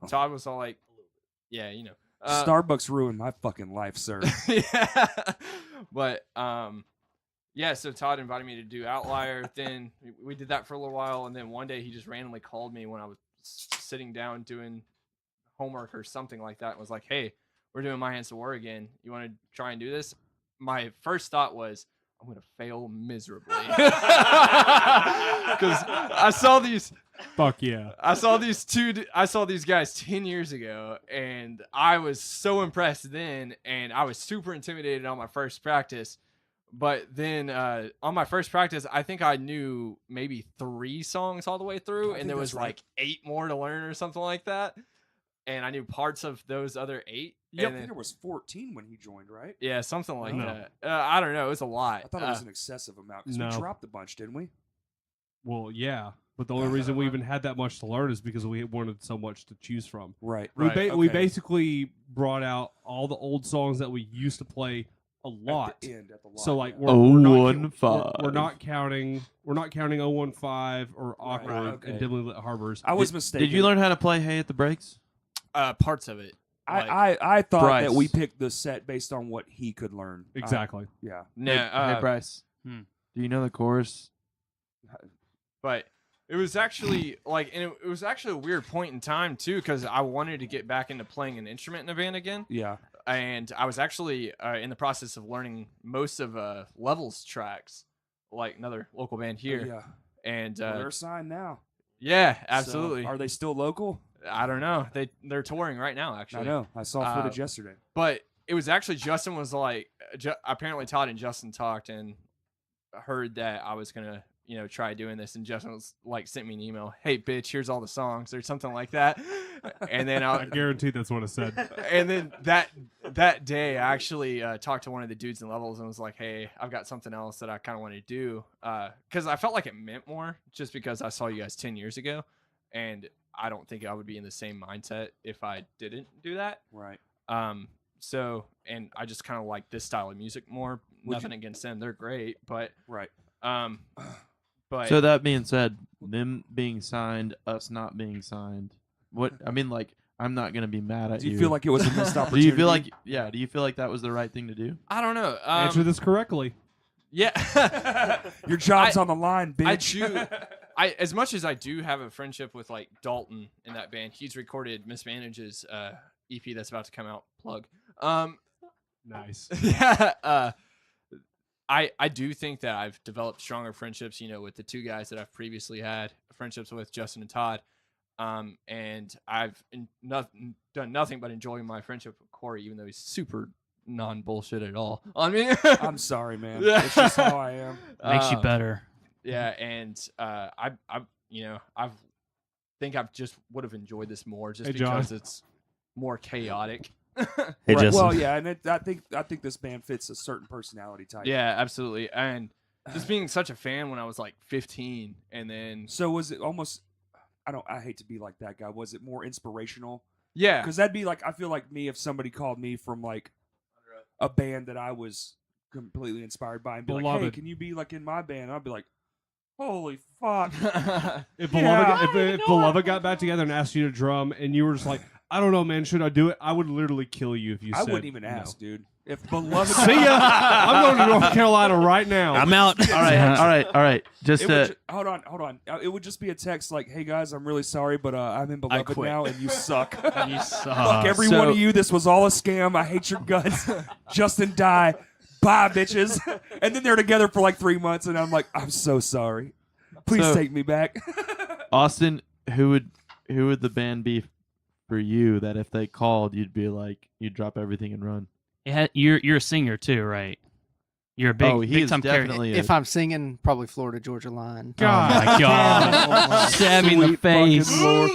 Todd was all like, yeah, you know, Starbucks ruined my fucking life, sir. yeah, but yeah. So Todd invited me to do Outlier. Then we did that for a little while, and then one day he just randomly called me when I was sitting down doing homework or something like that, and was like, "Hey, we're doing My Hands to War again. You want to try and do this?" My first thought was, I'm gonna fail miserably because I saw these Fuck yeah. I saw these guys 10 years ago, and I was so impressed then, and I was super intimidated on my first practice. But then on my first practice, I think I knew maybe 3 songs all the way through, I and think there was that's right. like 8 more to learn or something like that. And I knew parts of those other 8. Yeah, I and think then- there was 14 when he joined, right? yeah, something like No. that. I don't know. It was a lot. I thought it was an excessive amount because no. we dropped a bunch, didn't we? Well, yeah. But the only reason we even had that much to learn is because we wanted so much to choose from. Right. We, we okay. basically brought out all the old songs that we used to play a lot. At the end, at the lot, So like yeah. we're not, 015. we're not counting 015 or Awkward okay. and Dimly Lit Harbors. I was mistaken. Did you learn how to play Hey at the Breaks? Parts of it. Like, I thought Bryce. that we picked the set based on what he could learn. Exactly. Yeah. nah, Hey Bryce. Hmm. Do you know the chorus? but it was actually like, and it was actually a weird point in time too, because I wanted to get back into playing an instrument in a band again, Yeah. and I was actually in the process of learning most of Levels tracks, like another local band Oh, here, yeah. and Well, they're signed now. yeah, So, absolutely. are they still local? I don't know. They're touring right now, actually. I know. I saw footage yesterday. But it was actually Justin was like, apparently Todd and Justin talked and heard that I was gonna, try doing this, and Justin was like, sent me an email, "Hey, bitch, here's all the songs," or something like that. And then I guarantee that's what I said. and then that day, I actually talked to one of the dudes in Levels and was like, "Hey, I've got something else that I kind of want to do," because I felt like it meant more, just because I saw you guys 10 years ago, and I don't think I would be in the same mindset if I didn't do that. Right. So, and I just kind of like this style of music more. Nothing against them; they're great, but Right. but So that being said, them being signed, us not being signed. What I mean, like, I'm not gonna be mad at Do you feel like it was a missed Do opportunity? you feel like, yeah? Do you feel like that was the right thing to do? I don't know. Answer this correctly. Yeah. your job's on the line, bitch? I do. As much as I do have a friendship with like Dalton in that band, he's recorded Mismanage's EP that's about to come out. Plug. Nice. Yeah. I do think that I've developed stronger friendships, with the two guys that I've previously had friendships with, Justin and Todd. And I've done nothing but enjoy my friendship with Corey, even though he's super non-bullshit at all on me. I'm sorry, man. It's just how I am. Makes you better. Yeah, and I think I've just would have enjoyed this more just Hey, John. because it's more chaotic. Hey, Right, Justin. well, yeah, and I think this band fits a certain personality type. Yeah, absolutely. And just being such a fan when I was like 15, and then So was it almost? I hate to be like that guy. Was it more inspirational? yeah, Because that'd be like, I feel like me if somebody called me from like a band that I was completely inspired by and be like, hey, Beloved. can you be like in my band? I'd be like, holy fuck. If Yeah. Beloved, if Beloved got back together and asked you to drum, and you were just like, I don't know, man, should I do it? I would literally kill you if you I said wouldn't even no. ask, dude. If Beloved. See ya. I'm going to North Carolina right now. I'm out. All right. Just It would hold on. It would just be a text like, "Hey guys, I'm really sorry, but I'm in Beloved quit. now, and you suck. You suck. Fuck every one of you. This was all a scam. I hate your guts. Justin, die. Bye, bitches." And then they're together for like 3 months, and I'm like, "I'm so sorry. Please So- take me back." Austin, who would the band be for you that if they called, you'd drop everything and run? You're a singer too, right? You're a big, Oh, he big is time character. definitely If I'm singing, probably Florida Georgia Line. Oh my god! Stab me in the Sweet fucking face. Lord.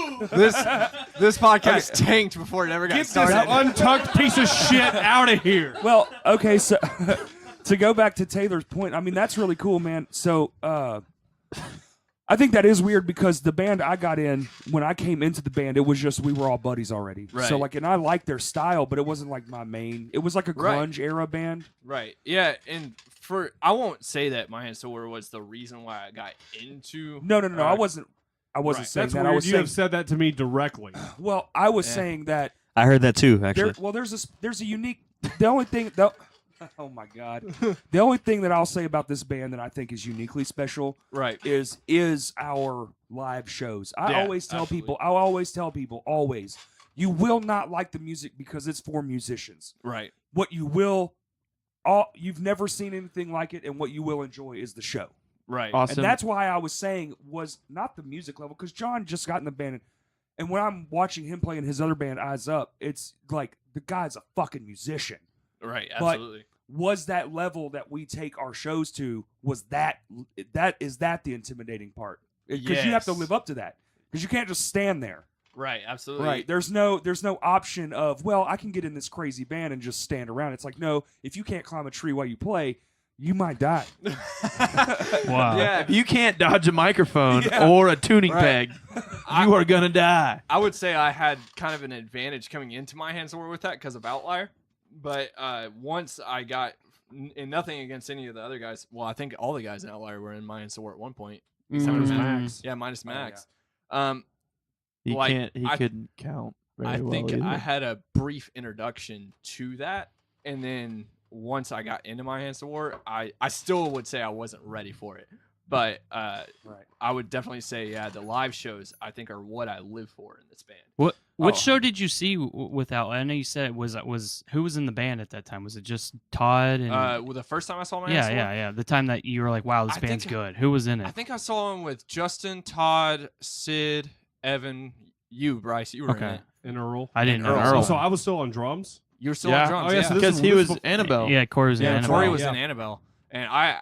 this podcast tanked before it ever got Get this started. untucked piece of shit out of here. Well, okay, so to go back to Taylor's point, I mean that's really cool, man. So I think that is weird because the band I got in when I came into the band, it was just we were all buddies already. Right. So like, and I liked their style, but it wasn't like my main. It was like a Right. grunge era band. Right. Yeah, and I won't say that My Hands to War was the reason why I got into. No. I Uh, wasn't. I wasn't right. saying That's that. weird. I was You saying. have said that to me directly. Well, I was Yeah. saying that I heard that too, actually. there's a unique. The only thing though. Oh my God! The only thing that I'll say about this band that I think is uniquely special Right. is our live shows. I Yeah, always tell absolutely. people, I'll always tell people, always, you will not like the music because it's for musicians. Right. What you will, you've never seen anything like it, and what you will enjoy is the show. Right. Awesome. And that's why I was saying was not the music level, because John just got in the band, and when I'm watching him play in his other band, Eyes Up, it's like the guy's a fucking musician. Right. But- Absolutely. Was that level that we take our shows to? Was that the intimidating part? Because you have to Yes. live up to that. Because you can't just stand there. Right. Absolutely. Right. There's no option of, well, I can get in this crazy band and just stand around. It's like, no, if you can't climb a tree while you play, you might die. Wow. Yeah. if you can't dodge a microphone Yeah. or a tuning Right. peg, you are gonna die. I would say I had kind of an advantage coming into My Hands to War with that because of Outlier. But once I got, and nothing against any of the other guys. Well, I think all the guys in Outlier were in My Hands to War at one point. Except for Minus Max. Max. Yeah, minus Oh, yeah. Max. He Like, can't. He I- couldn't count very I well think either. I had a brief introduction to that, and then once I got into My Hands to War, I still would say I wasn't ready for it. But Right. I would definitely say, yeah, the live shows I think are what I live for in this band. Which Oh. show did you see without? I know you said it was who was in the band at that time? Was it just Todd? And Well, the first time I saw my yeah. The time that you were like, "Wow, this I band's think- good." Who was in it? I think I saw him with Justin, Todd, Sid, Evan, you, Bryce. You were in Okay. it. And Earl. I didn't know. Earl. that. Oh, so I was still on drums. You were still Yeah. on drums. Oh, yeah, yeah. so this Because is- he this was was- Annabelle. Yeah, Corey was in Yeah, Annabelle. Corey was Yeah. in Annabelle, and I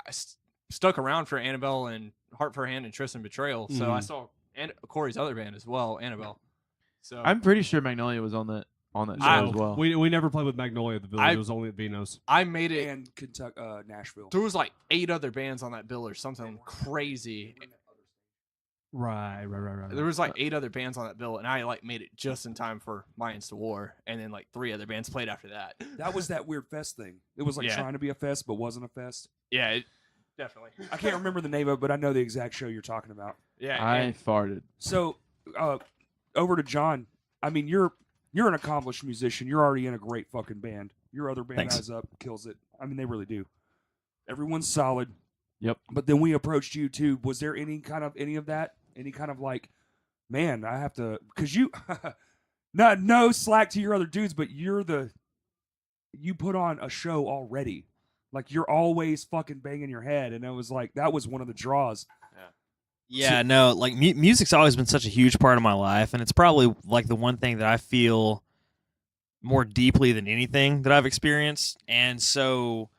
stuck around for Annabelle and Heart for Hand and Tristan Betrayal. So I Mhm. saw Corey's other band as well, Annabelle. So I'm pretty sure Magnolia was on that show I- as well. We never played with Magnolia at the Village. I- It was only at Vino's. I made it. And Kentucky, Nashville. There was like 8 other bands on that bill or something crazy. Right. There was like 8 other bands on that bill, and I like made it just in time for Mayans to War, and then like 3 other bands played after that. That was that weird fest thing. It was like Yeah. trying to be a fest, but wasn't a fest. Yeah, definitely. I can't remember the name of it, but I know the exact show you're talking about. Yeah, I and farted. So, over to John. I mean, you're an accomplished musician. You're already in a great fucking band. Your other band, Thanks. Eyes Up, kills it. I mean, they really do. Everyone's solid. Yep. But then we approached you too. Was there any kind of that? Any kind of like, man, I have to, because you, no slack to your other dudes, but you put on a show already. Like you're always fucking banging your head, and it was like that was one of the draws. Yeah, no, like music's always been such a huge part of my life, and it's probably like the one thing that I feel more deeply than anything that I've experienced. And so,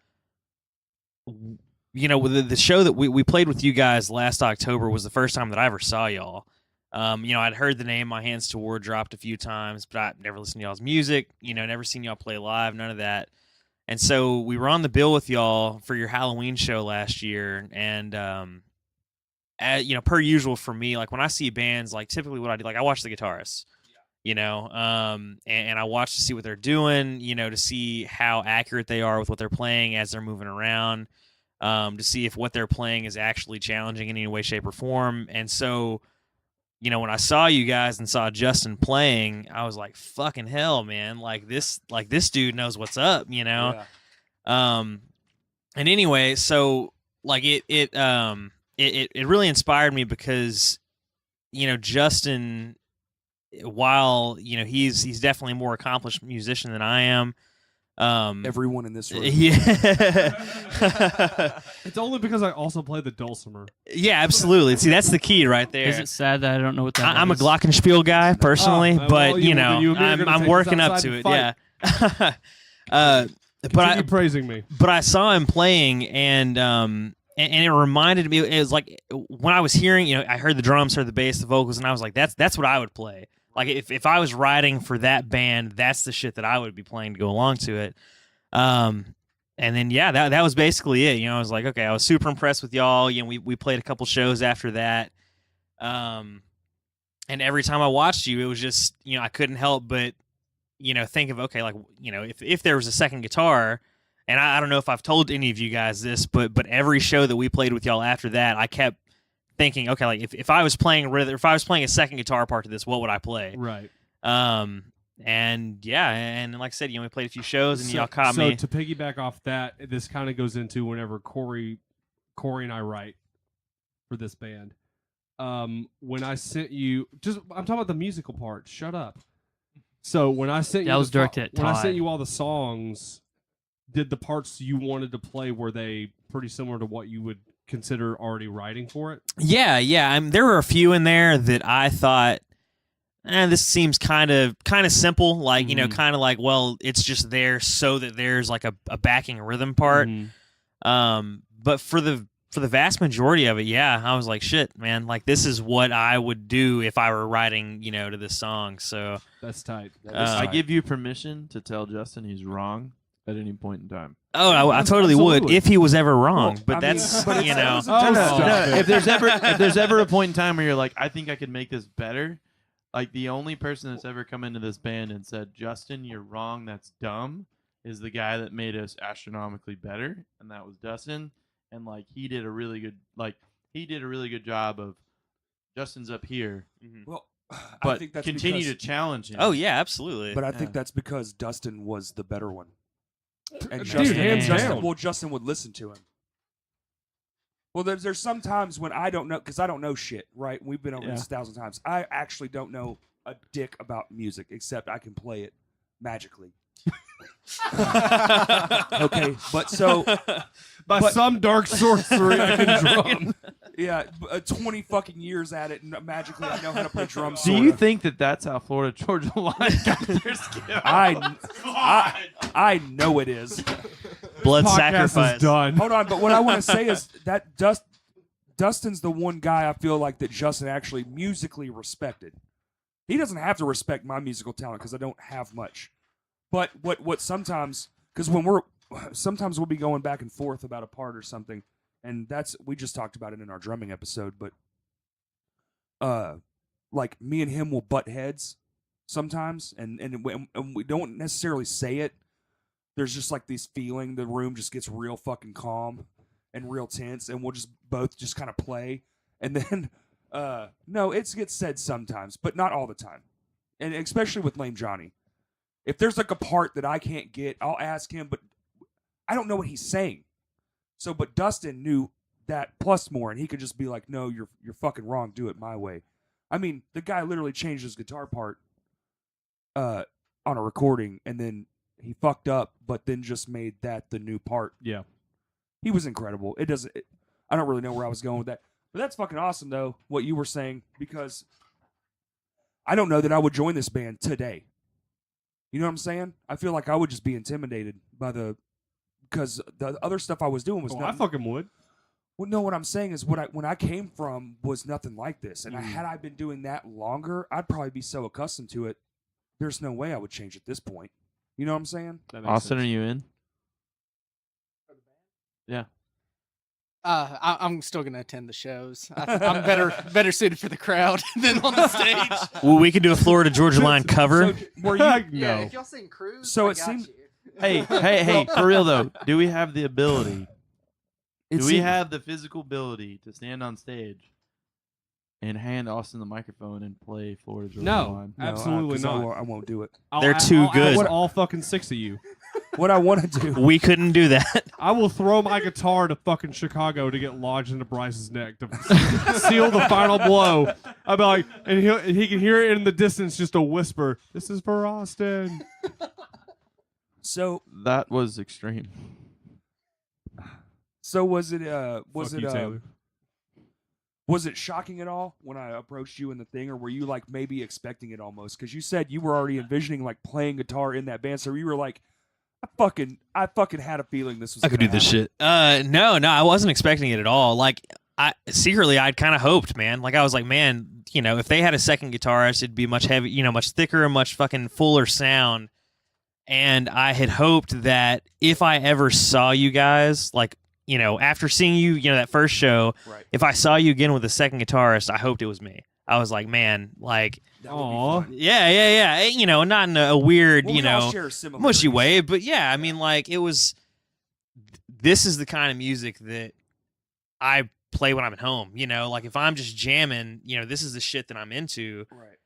you know, with the show that we played with you guys last October was the first time that I ever saw y'all. You know, I'd heard the name My Hands to War dropped a few times, but I'd never listened to y'all's music, you know, never seen y'all play live, none of that. And so we were on the bill with y'all for your Halloween show last year, and you know, per usual for me, like when I see bands, like typically what I do, like I watch the guitarists, you know, and I watch to see what they're doing, you know, to see how accurate they are with what they're playing as they're moving around, to see if what they're playing is actually challenging in any way, shape, or form. And so, you know, when I saw you guys and saw Justin playing, I was like, fucking hell, man, like this dude knows what's up, you know? Yeah. And anyway, so like it really inspired me because, you know, Justin, while, you know, he's definitely a more accomplished musician than I am. Everyone in this room. Yeah. It's only because I also play the dulcimer. Yeah, absolutely. See, that's the key right there. Is it sad that I don't know what that I'm a is? Glockenspiel guy personally, Oh, but well, you you- know, you and me are gonna I'm take working this up outside to and it. fight. Yeah. Continue praising me. But I saw him playing, and it reminded me. It was like when I was hearing, you know, I heard the drums, heard the bass, the vocals, and I was like, that's what I would play. Like if I was writing for that band, that's the shit that I would be playing to go along to it. And then yeah, that was basically it. You know, I was like, okay, I was super impressed with y'all. You know, we played a couple shows after that. And every time I watched you, it was just, you know, I couldn't help but, you know, think of, okay, like, you know, if there was a second guitar, and I don't know if I've told any of you guys this, but every show that we played with y'all after that, I kept thinking, okay, like if I was playing a second guitar part to this, what would I play? Right. And yeah, and like I said, you know, we played a few shows, and y'all caught so me. to piggyback off that, this kind of goes into whenever Corey and I write for this band. When I sent you, I'm talking about the musical part. Shut up. So when I sent you, That was directed at when I Todd. sent you all the songs, did the parts you wanted to play, were they pretty similar to what you would consider already writing for it? Yeah. There were a few in there that I thought, this seems kind of simple. Like, you know, kind of like, well, it's just there so that there's like a backing rhythm part. But for the vast majority of it, yeah, I was like, shit, man, like this is what I would do if I were writing, you know, to this song. So That's tight. I give you permission to tell Justin he's wrong at any point in time. I totally would Absolutely. if he was ever wrong. Well, but I mean, that's but you it's- know. it was a Oh, test. no. If there's ever a point in time where you're like, I think I could make this better, like the only person that's ever come into this band and said, Justin, you're wrong, that's dumb, is the guy that made us astronomically better, and that was Dustin. And like he did a really good job of Justin's up here, Well, I but think that's continue because, to challenge him. Oh yeah, absolutely. But I think that's because Dustin was the better one. And Dude, hands down. Justin would listen to him. Well, there's some times when I don't know, because I don't know shit, right? We've been over this 1,000 times. I actually don't know a dick about music except I can play it magically. Okay, but so By but- some dark sorcery, I can drum. yeah, 20 fucking years at it, and magically I know how to play drums. Do you think that that's how Florida Georgia Line got their skill? I know it is. Blood Podcast sacrifice. is done. Hold on, but what I want to say is that Dustin's the one guy I feel like that Justin actually musically respected. He doesn't have to respect my musical talent because I don't have much. But what sometimes, because sometimes we'll be going back and forth about a part or something, and we just talked about it in our drumming episode, but like me and him will butt heads sometimes, and we don't necessarily say it. There's just like this feeling, the room just gets real fucking calm and real tense, and we'll just both just kind of play, and then no, it gets said sometimes, but not all the time, and especially with Lame Johnny. If there's like a part that I can't get, I'll ask him, but I don't know what he's saying. So, but Dustin knew that plus more, and he could just be like, "No, you're fucking wrong. Do it my way." I mean, the guy literally changed his guitar part on a recording, and then he fucked up, but then just made that the new part. Yeah. He was incredible. I don't really know where I was going with that, but that's fucking awesome though. What you were saying, because I don't know that I would join this band today. You know what I'm saying? I feel like I would just be intimidated by because the other stuff I was doing was Oh, I nothing. fucking would. Well, no, what I'm saying is when I came from was nothing like this, and had I been doing that longer, I'd probably be so accustomed to it. There's no way I would change at this point. You know what I'm saying? That makes Austin, sense. are you in? Yeah. I'm still gonna attend the shows. I'm better suited for the crowd than on the stage. Well, we could do a Florida Georgia Line cover. So, were you? No. if y'all sing Cruise, So I it got seemed- you. Hey, for real though, do we have the ability? It Do we seemed- have the physical ability to stand on stage and hand Austin the microphone and play Florida Georgia No. Line? No, Absolutely 'cause not. I won't do it. They're too I'll good. ask all fucking 6 of you. What I want to do. We couldn't do that. I will throw my guitar to fucking Chicago to get lodged into Bryce's neck to seal the final blow. I'll be like, and he can hear it in the distance, just a whisper. This is for Austin. So That was extreme. was it? Was Fuck it? you, Taylor. Was it shocking at all when I approached you in the thing, or were you like maybe expecting it almost? Because you said you were already envisioning like playing guitar in that band, so you were like, I fucking had a feeling this was. I could do gonna this happen. shit. No, I wasn't expecting it at all. Like, I'd kind of hoped, man. Like, I was like, man, if they had a second guitarist, it'd be much heavy, much thicker, much fucking fuller sound. And I had hoped that if I ever saw you guys, like, after seeing you, that first show, Right. if I saw you again with a second guitarist, I hoped it was me. I was like, man, like, That would be Aw. fun. yeah. Not in a weird, Well, we all share similarities. mushy way, but yeah, I mean, like, it was. This is the kind of music that I play when I'm at home. Like if I'm just jamming, this is the shit that I'm into. Right.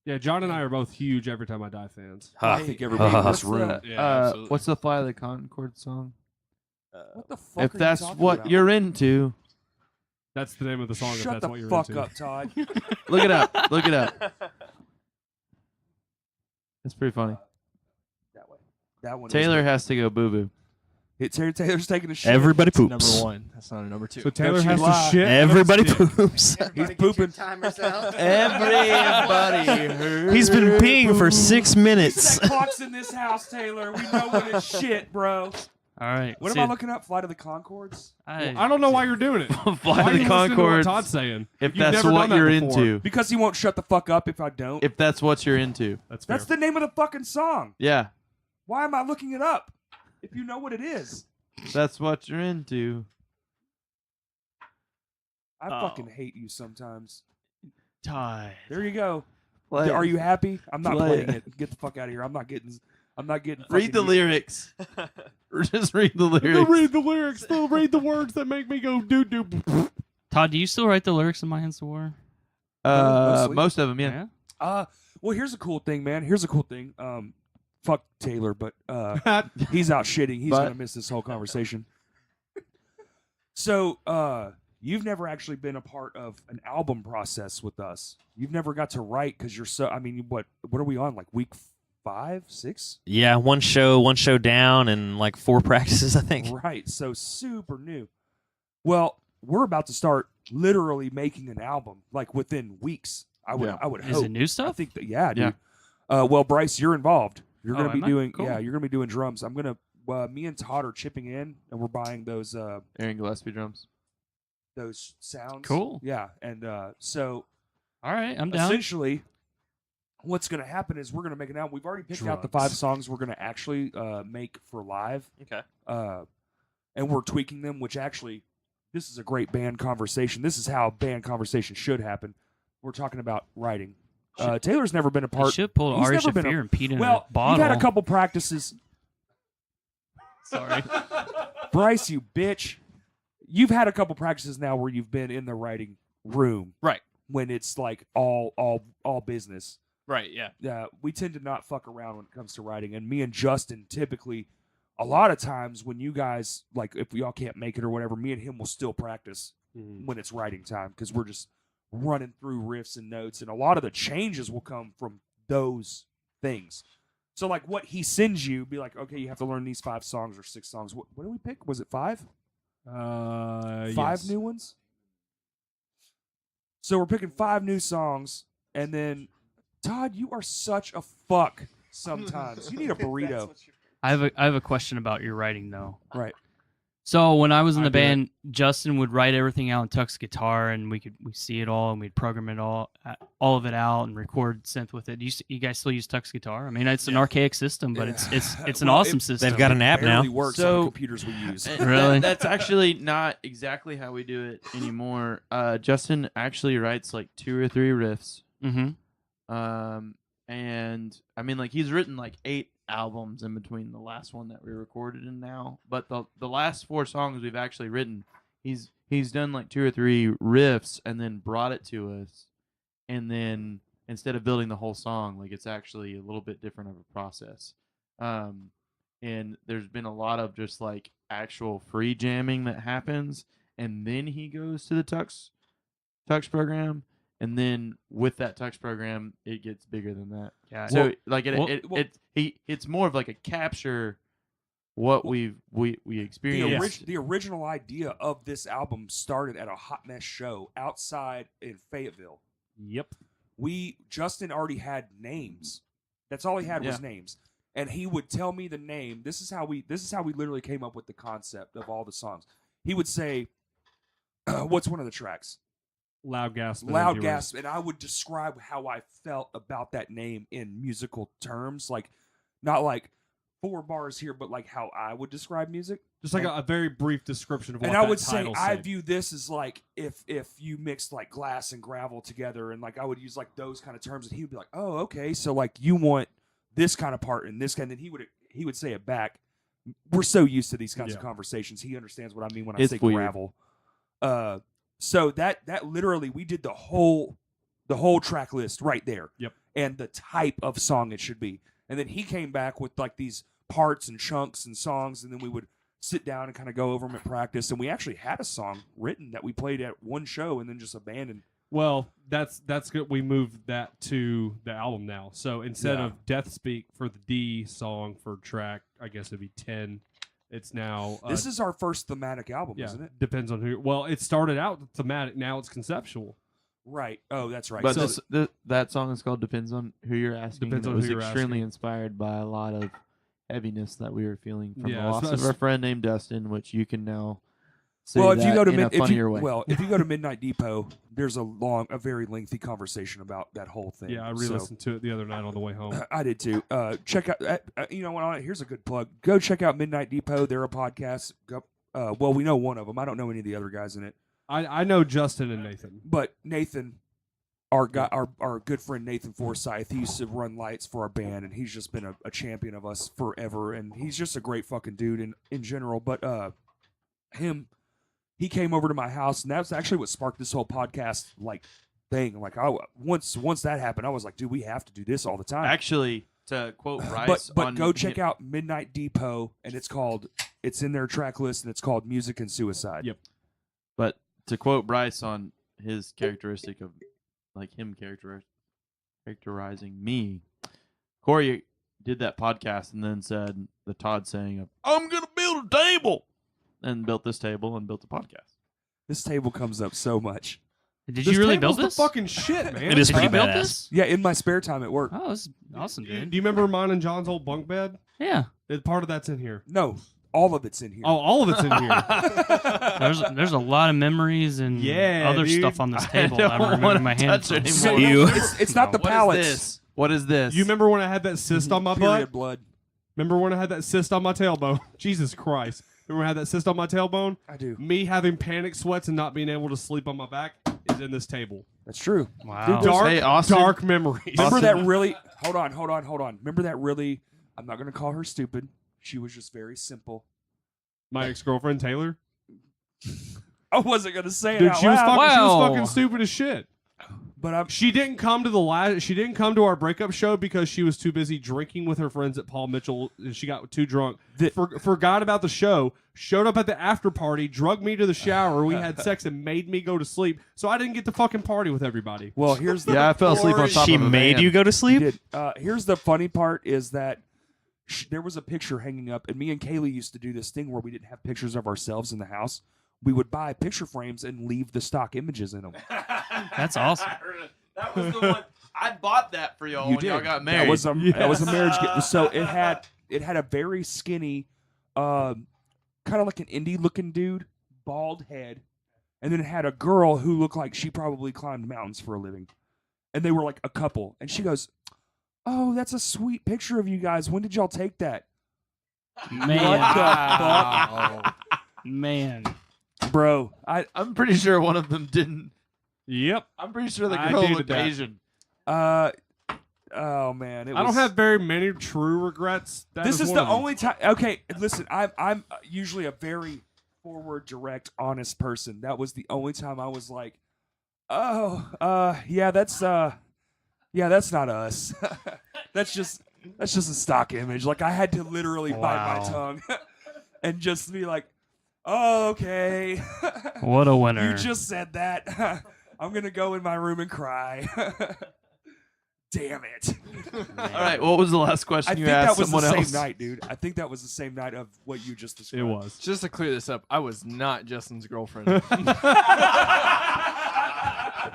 Yeah, John and I are both huge Every Time I Die fans. I think everybody in this room. What's Yeah, absolutely. what's the Fly the Concord song? What the fuck? If are you that's talking what about? you're into, That's the name of the song. if Shut that's the what you're fuck into. up, Todd. look it up. Look it up. It's pretty funny. That one. Taylor has to go boo boo. Taylor's taking a shit. Everybody Number poops. one. That's not a number two. So Taylor she has lie. to shit. Everybody Stick. poops. He's pooping. Timers out. Everybody heard. He's been peeing for 6 minutes. That clock's in this house, Taylor. We know when it's shit, bro. All right. What am I looking up? Flight of the Conchords? I don't know why you're doing it. Fly Why are the you listening to what Concords. Todd's saying? If You've that's never what done that you're before. into. Because he won't shut the fuck up if I don't. If that's what you're into. That's fair. That's the name of the fucking song. Yeah. Why am I looking it up? If you know what it is. That's what you're into. I fucking hate you sometimes. Die. There you go. Play Are it. you happy? I'm not Play playing it. it. Get the fuck out of here. I'm not getting. Read the fucking- lyrics. Just read the They'll lyrics. read the lyrics. They'll read the words that make me go doo doo. Todd, do you still write the lyrics in My Hands to War? Mostly. Most of them, yeah. Well, here's a cool thing, man. Here's a cool thing. Fuck Taylor, but he's out shitting. He's But- gonna miss this whole conversation. So, you've never actually been a part of an album process with us. You've never got to write because you're so. I mean, what are we on? Like week 5, 6? Yeah, one show down, and like 4 practices, I think. Right. So super new. Well, we're about to start literally making an album like within weeks. I would Is hope. it new I stuff? think that dude. Yeah. Well, Bryce, you're involved. You're Oh, gonna be am I? doing Cool. you're gonna be doing drums. I'm gonna me and Todd are chipping in and we're buying those Aaron Gillespie drums. sounds. Cool. Yeah, and so All right, I'm down. essentially what's gonna happen is we're gonna make an album. We've already picked out the 5 Drugs. songs we're gonna actually make for live. Okay. And we're tweaking them, which actually this is a great band conversation. This is how band conversation should happen. We're talking about writing. Taylor's never been a You part. should pull he's Ari never been a- Shafir and Pete in Well, a bottle. you've had a couple practices. Sorry. Bryce, you bitch. You've had a couple practices now where you've been in the writing room. Right. When it's like all business. Right. Yeah. We tend to not fuck around when it comes to writing. And me and Justin typically, a lot of times when you guys, like if y'all can't make it or whatever, me and him will still practice when it's writing time because we're just running through riffs and notes. And a lot of the changes will come from those things. So like what he sends you, be like, okay, you have to learn these 5 songs or 6 songs. What did we pick? Was it 5? 5 yes. new ones? So we're picking 5 new songs, and then Todd, you are such a fuck sometimes. You need a burrito. I have a question about your writing though. Right. So when I was in I the do it. band, Justin would write everything out on Tuck's guitar, and we see it all, and we'd program it all of it out, and record synth with it. You guys still use Tuck's guitar? I mean, it's an archaic system, but it's an Well, awesome it- system. They've got an app now. Barely works on So- the computers we use. Really? That's actually not exactly how we do it anymore. Justin actually writes like 2 or 3 riffs. Mm-hmm. And I mean, like he's written like 8 albums in between the last one that we recorded and now. But the last 4 songs we've actually written, he's done like 2 or 3 riffs and then brought it to us, and then instead of building the whole song, like it's actually a little bit different of a process. And there's been a lot of just like actual free jamming that happens, and then he goes to the Tux program. And then with that Tux program, it gets bigger than that. Yeah. So Well- like it's more of like a capture what we experienced. The original idea of this album started at a Hot Mess show outside in Fayetteville. Yep. Justin already had names. That's all he had was Yeah. names. And he would tell me the name. This is how we literally came up with the concept of all the songs. He would say, what's one of the tracks? Loud Gasp. and Loud Empty Gasp, and I would describe how I felt about that name in musical terms, like not like 4 bars here, but like how I would describe music. Just like a very brief description of what And I that would say title I said. view this as like if you mixed like glass and gravel together, and like I would use like those kind of terms, and he would be like, "Oh, okay, so like you want this kind of part and this kind," and then he would say it back. We're so used to these kinds of Yeah. conversations. He understands what I mean when I It's say weird. gravel. So that literally we did the whole track list right there. Yep. And the type of song it should be. And then he came back with like these parts and chunks and songs, and then we would sit down and kind of go over them at practice. And we actually had a song written that we played at one show and then just abandoned. Well, that's good. We moved that to the album now. So instead Yeah. of Death Speak for the D song for track, I guess it'd be 10. It's now This is our first thematic album, yeah, isn't it? depends on who. Well, it started out thematic. Now it's conceptual. Right. Oh, that's right. But So- that song is called "Depends on Who You're Asking." Depends and on it who was you're extremely asking. inspired by a lot of heaviness that we were feeling from Yeah, the loss it's- of our friend named Dustin, which you can now say well, if you that go to in a funnier way. if you go to Midnight Depot, there's a very lengthy conversation about that whole thing. Yeah, I So- re-listened to it the other night on the way home. I did too. Check out. You know what? Here's a good plug. Go check out Midnight Depot. They're a podcast. Well, we know one of them. I don't know any of the other guys in it, I know Justin and Nathan. but Nathan, our guy, our good friend Nathan Forsyth, he used to run lights for our band, and he's just been a champion of us forever. And he's just a great fucking dude in general. But he came over to my house, and that's actually what sparked this whole podcast thing. Like once that happened, I was like, dude, we have to do this all the time. Actually, to quote Rice, But on go check out Midnight Depot, and it's in their track list, and it's called Music and Suicide. Yep. But to quote Bryce on his characteristic of like him characterizing me, Corey did that podcast and then said the Todd saying of I'm gonna build a table and built this table and built a podcast. This table comes up so much. Did This you really table's build this? The fucking shit, man. It is Did pretty you build badass. this? Yeah, in my spare time at work. Oh, this is awesome, Do dude. you remember mine and John's old bunk bed? Yeah. Part of that's in here. No, all of it's in here. Oh, all of it's in here. There's a lot of memories and Yeah, other dude. stuff on this I table that I'm don't removing wanna my hands touch from. anymore. You. It's not the What is pallets. this? What is this? You remember when I had that cyst on my Period butt? blood. Remember when I had that cyst on my tailbone? Jesus Christ. Remember when I had that cyst on my tailbone? I do. Me having panic sweats and not being able to sleep on my back is in this table. That's true. Wow. Dark, Hey, Austin. dark memories. Remember Austin- that really? Hold on. Remember that really? I'm not gonna call her stupid. She was just very simple. My ex-girlfriend, Taylor. I wasn't gonna say it Dude, out she was, loud, fucking, she was Wow. fucking stupid as shit. but I'm. She didn't come to the last. She didn't come to our breakup show because she was too busy drinking with her friends at Paul Mitchell. And she got too drunk. Forgot about the show. Showed up at the after party. Drugged me to the shower. We had sex and made me go to sleep. So I didn't get to fucking party with everybody. Well, here's the. Yeah, I fell asleep on top She of a made van. you go to You sleep? did. Here's the funny part is that there was a picture hanging up, and me and Kaylee used to do this thing where we didn't have pictures of ourselves in the house. We would buy picture frames and leave the stock images in them. That's awesome. That was the one. I bought that for y'all You when y'all did. got married. That was a marriage Yes. gift. So it had a very skinny, kind of like an indie looking dude, bald head, and then it had a girl who looked like she probably climbed mountains for a living, and they were like a couple. And she goes, "Oh, that's a sweet picture of you guys. When did y'all take that?" Man. What the fuck? Man. Bro, I'm pretty sure one of them didn't. Yep. I'm pretty sure the I girl dated looked that. Asian. oh man, I don't have very many true regrets. That This is one the of them. only time. Okay, listen, I'm usually a very forward, direct, honest person. That was the only time I was like, oh, yeah, that's not us. that's just a stock image. Like I had to literally bite my Wow. tongue and just be like, oh, okay. What a winner. You just said that. I'm gonna go in my room and cry. Damn it. All right, what was the last question I you think asked that was the someone same else? night, dude. I think that was the same night of what you just described. It was. Just to clear this up, I was not Justin's girlfriend.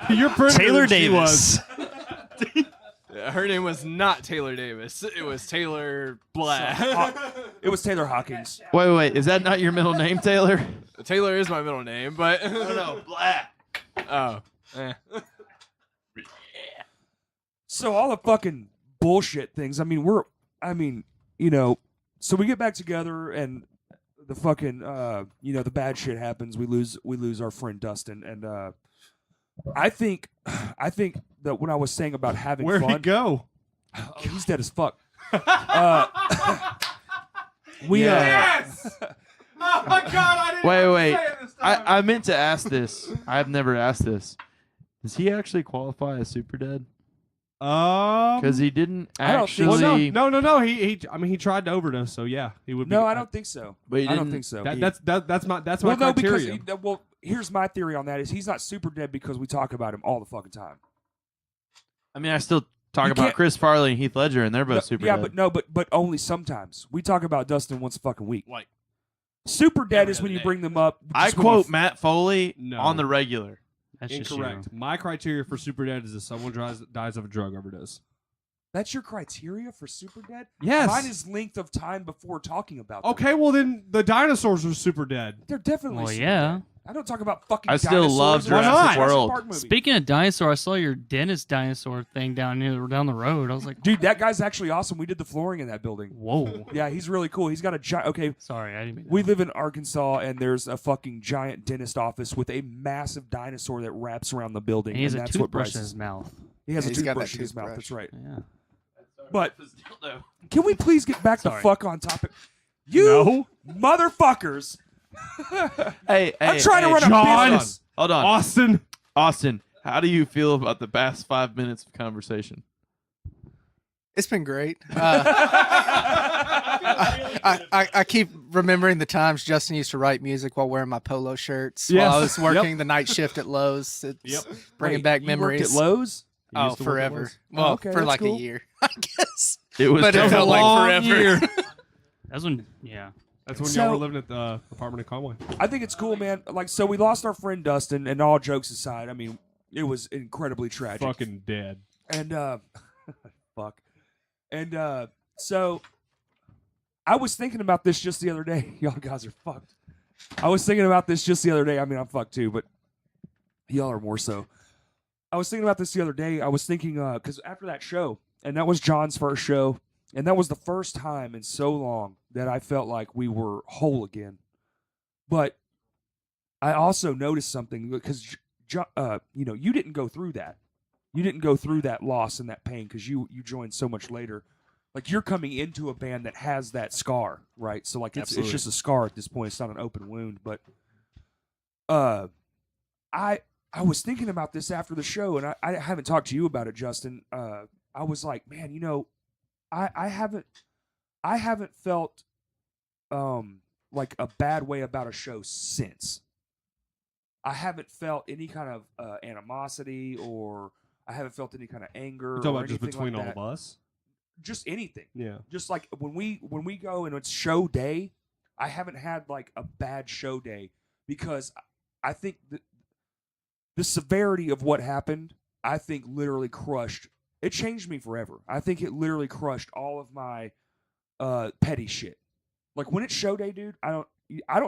You're pretty Taylor she Davis. Her name was not Taylor Davis. It was Taylor Black. It was Taylor Hawkins. Wait. Is that not your middle name, Taylor? Taylor is my middle name, but no, Black. oh, eh. So all the fucking bullshit things. I mean, so we get back together and the fucking, the bad shit happens. We lose our friend Dustin, and I think that when I was saying about having Where'd fun, he go? Oh, he's dead as fuck. We Yes! Oh my god, I didn't Wait. say it this time. I meant to ask this. I've never asked this. Does he actually qualify as super dead? Because he didn't I don't think actually. so. No. He tried to overdose, so yeah, he would. no, be, I don't think so. But he I don't didn't- think so. That's my well, no, because criteria. here's my theory on that: is he's not super dead because we talk about him all the fucking time. I mean, I still talk You about can't- Chris Farley and Heath Ledger, and they're both No, super yeah, dead. but only sometimes. We talk about Dustin once a fucking week. Like Super dead every is when other you day. bring them up. I just when you quote Matt Foley No. on the regular. That's just Incorrect. you. My criteria for super dead is if someone dies of a drug overdose. That's your criteria for super dead? Yes. Mine is length of time before talking about them. Okay, well then the dinosaurs are super dead. They're definitely Well, super yeah. dead. I don't talk about fucking I still love dinosaurs in a Jurassic World. Park movie. Speaking of dinosaur, I saw your dentist dinosaur thing down the road. I was like, Dude, that guy's actually awesome. We did the flooring in that building. whoa. Yeah, he's really cool. He's got a giant... Okay, Sorry, I didn't mean that. we live in Arkansas, and there's a fucking giant dentist office with a massive dinosaur that wraps around the building. And he has and a that's what toothbrush Bryce in is. his mouth. He has Yeah, a he's got that toothbrush in his mouth. toothbrush. That's right. Yeah. But can we please get back the Sorry. fuck on topic? You motherfuckers! Hey, I'm trying to run John! a business. Hold on. Austin. How do you feel about the past 5 minutes of conversation? It's been great. I keep remembering the times Justin used to write music while wearing my polo shirts Yes. while I was Yep. working the night shift at Lowe's. It's bringing Wait, back you worked memories. at Lowe's? You Oh, used to work at forever. Lowe's? Well, okay, for that's like cool. a year, I guess. It was But it terrible. felt like long forever. year. That's when, yeah. That's when So- y'all were living at the apartment in Conway. I think it's cool, man. Like, so we lost our friend Dustin, and all jokes aside, I mean, it was incredibly tragic. Fucking dead. And fuck. And so I was thinking about this just the other day. Y'all guys are fucked. I was thinking about this just the other day. I mean, I'm fucked too, but y'all are more so. I was thinking about this the other day. I was thinking because after that show, and that was John's first show, and that was the first time in so long that I felt like we were whole again. But I also noticed something because you know, you didn't go through that. You didn't go through that loss and that pain because you joined so much later. Like, you're coming into a band that has that scar, right? So like it's just a scar at this point. It's not an open wound. But I was thinking about this after the show, and I haven't talked to you about it, Justin. I was like, man, you know, I haven't felt like a bad way about a show since. I haven't felt any kind of animosity, or I haven't felt any kind of anger. You're talking or about just anything between like all that. of us? Just anything. Yeah. Just like when we go and it's show day, I haven't had like a bad show day because I think the severity of what happened, I think literally crushed. It changed me forever. I think it literally crushed all of my petty shit. Like, when it's show day, dude, I don't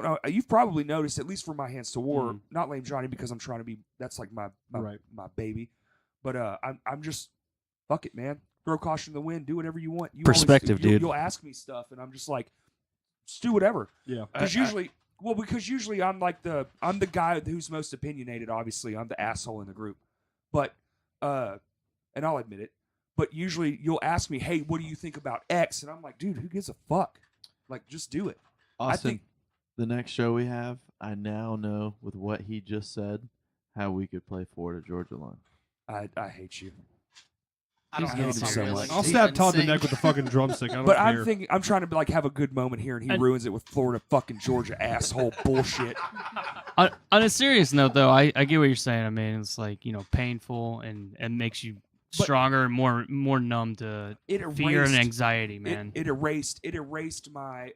know. You've probably noticed, at least for My Hands to War, not Lame Johnny, because I'm trying to be. That's like my Right. my baby. But I'm just, fuck it, man. Throw caution to the wind. Do whatever you want. You Perspective, always, you'll, dude. You'll ask me stuff, and I'm just like, just do whatever. Yeah. Because usually I'm the guy who's most opinionated. Obviously, I'm the asshole in the group. But and I'll admit it. But usually you'll ask me, hey, what do you think about X? And I'm like, dude, who gives a fuck? Like, just do it. Austin, think- the next show we have, I now know with what he just said how we could play Florida Georgia line. I hate you. I don't He's have a hated song so really much. to I'll even stab Todd in the sing. neck with the fucking drumstick. I don't But care. I'm trying to like have a good moment here, and he And- ruins it with Florida fucking Georgia asshole bullshit. On a serious note, though, I get what you're saying. I mean, it's like, you know, painful and makes you But- stronger and more numb to It fear and erased- anxiety, man. It erased my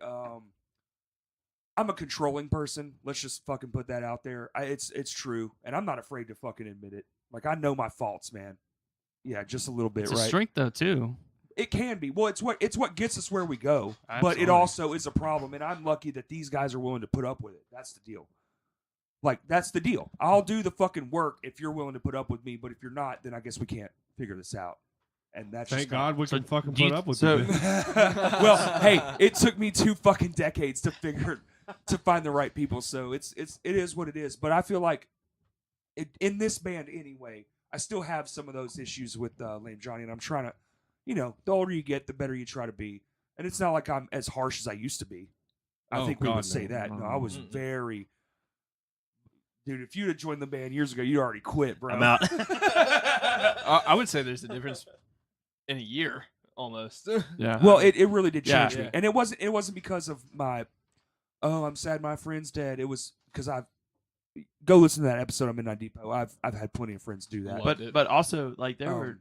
I'm a controlling person. Let's just fucking put that out there. It's true, and I'm not afraid to fucking admit it. Like, I know my faults, man. Yeah, just a little bit, It's a right? strength, though, too. It can be. Well, it's what gets us where we go. But Absolutely. it also is a problem, and I'm lucky that these guys are willing to put up with it. That's the deal. Like, that's the deal. I'll do the fucking work if you're willing to put up with me, but if you're not, then I guess we can't figure this out. And that's Thank just God we So can fucking do you- put up with so- it. well, hey, it took me 2 fucking decades to find the right people. So it is what it is. But I feel like in this band anyway, I still have some of those issues with Lame Johnny, and I'm trying to, you know, the older you get, the better you try to be. And it's not like I'm as harsh as I used to be. I Oh, think we God, would say no. that. No, I was Mm-mm. very. Dude, if you'd have joined the band years ago, you'd already quit, bro. I'm out. I would say there's a difference in a year almost. Yeah. Well, it really did Yeah. change me, and it wasn't because of my, oh, I'm sad my friend's dead. It was because I've go listen to that episode on Midnight Depot. I've had plenty of friends do that. Loved it. but also like there Um, were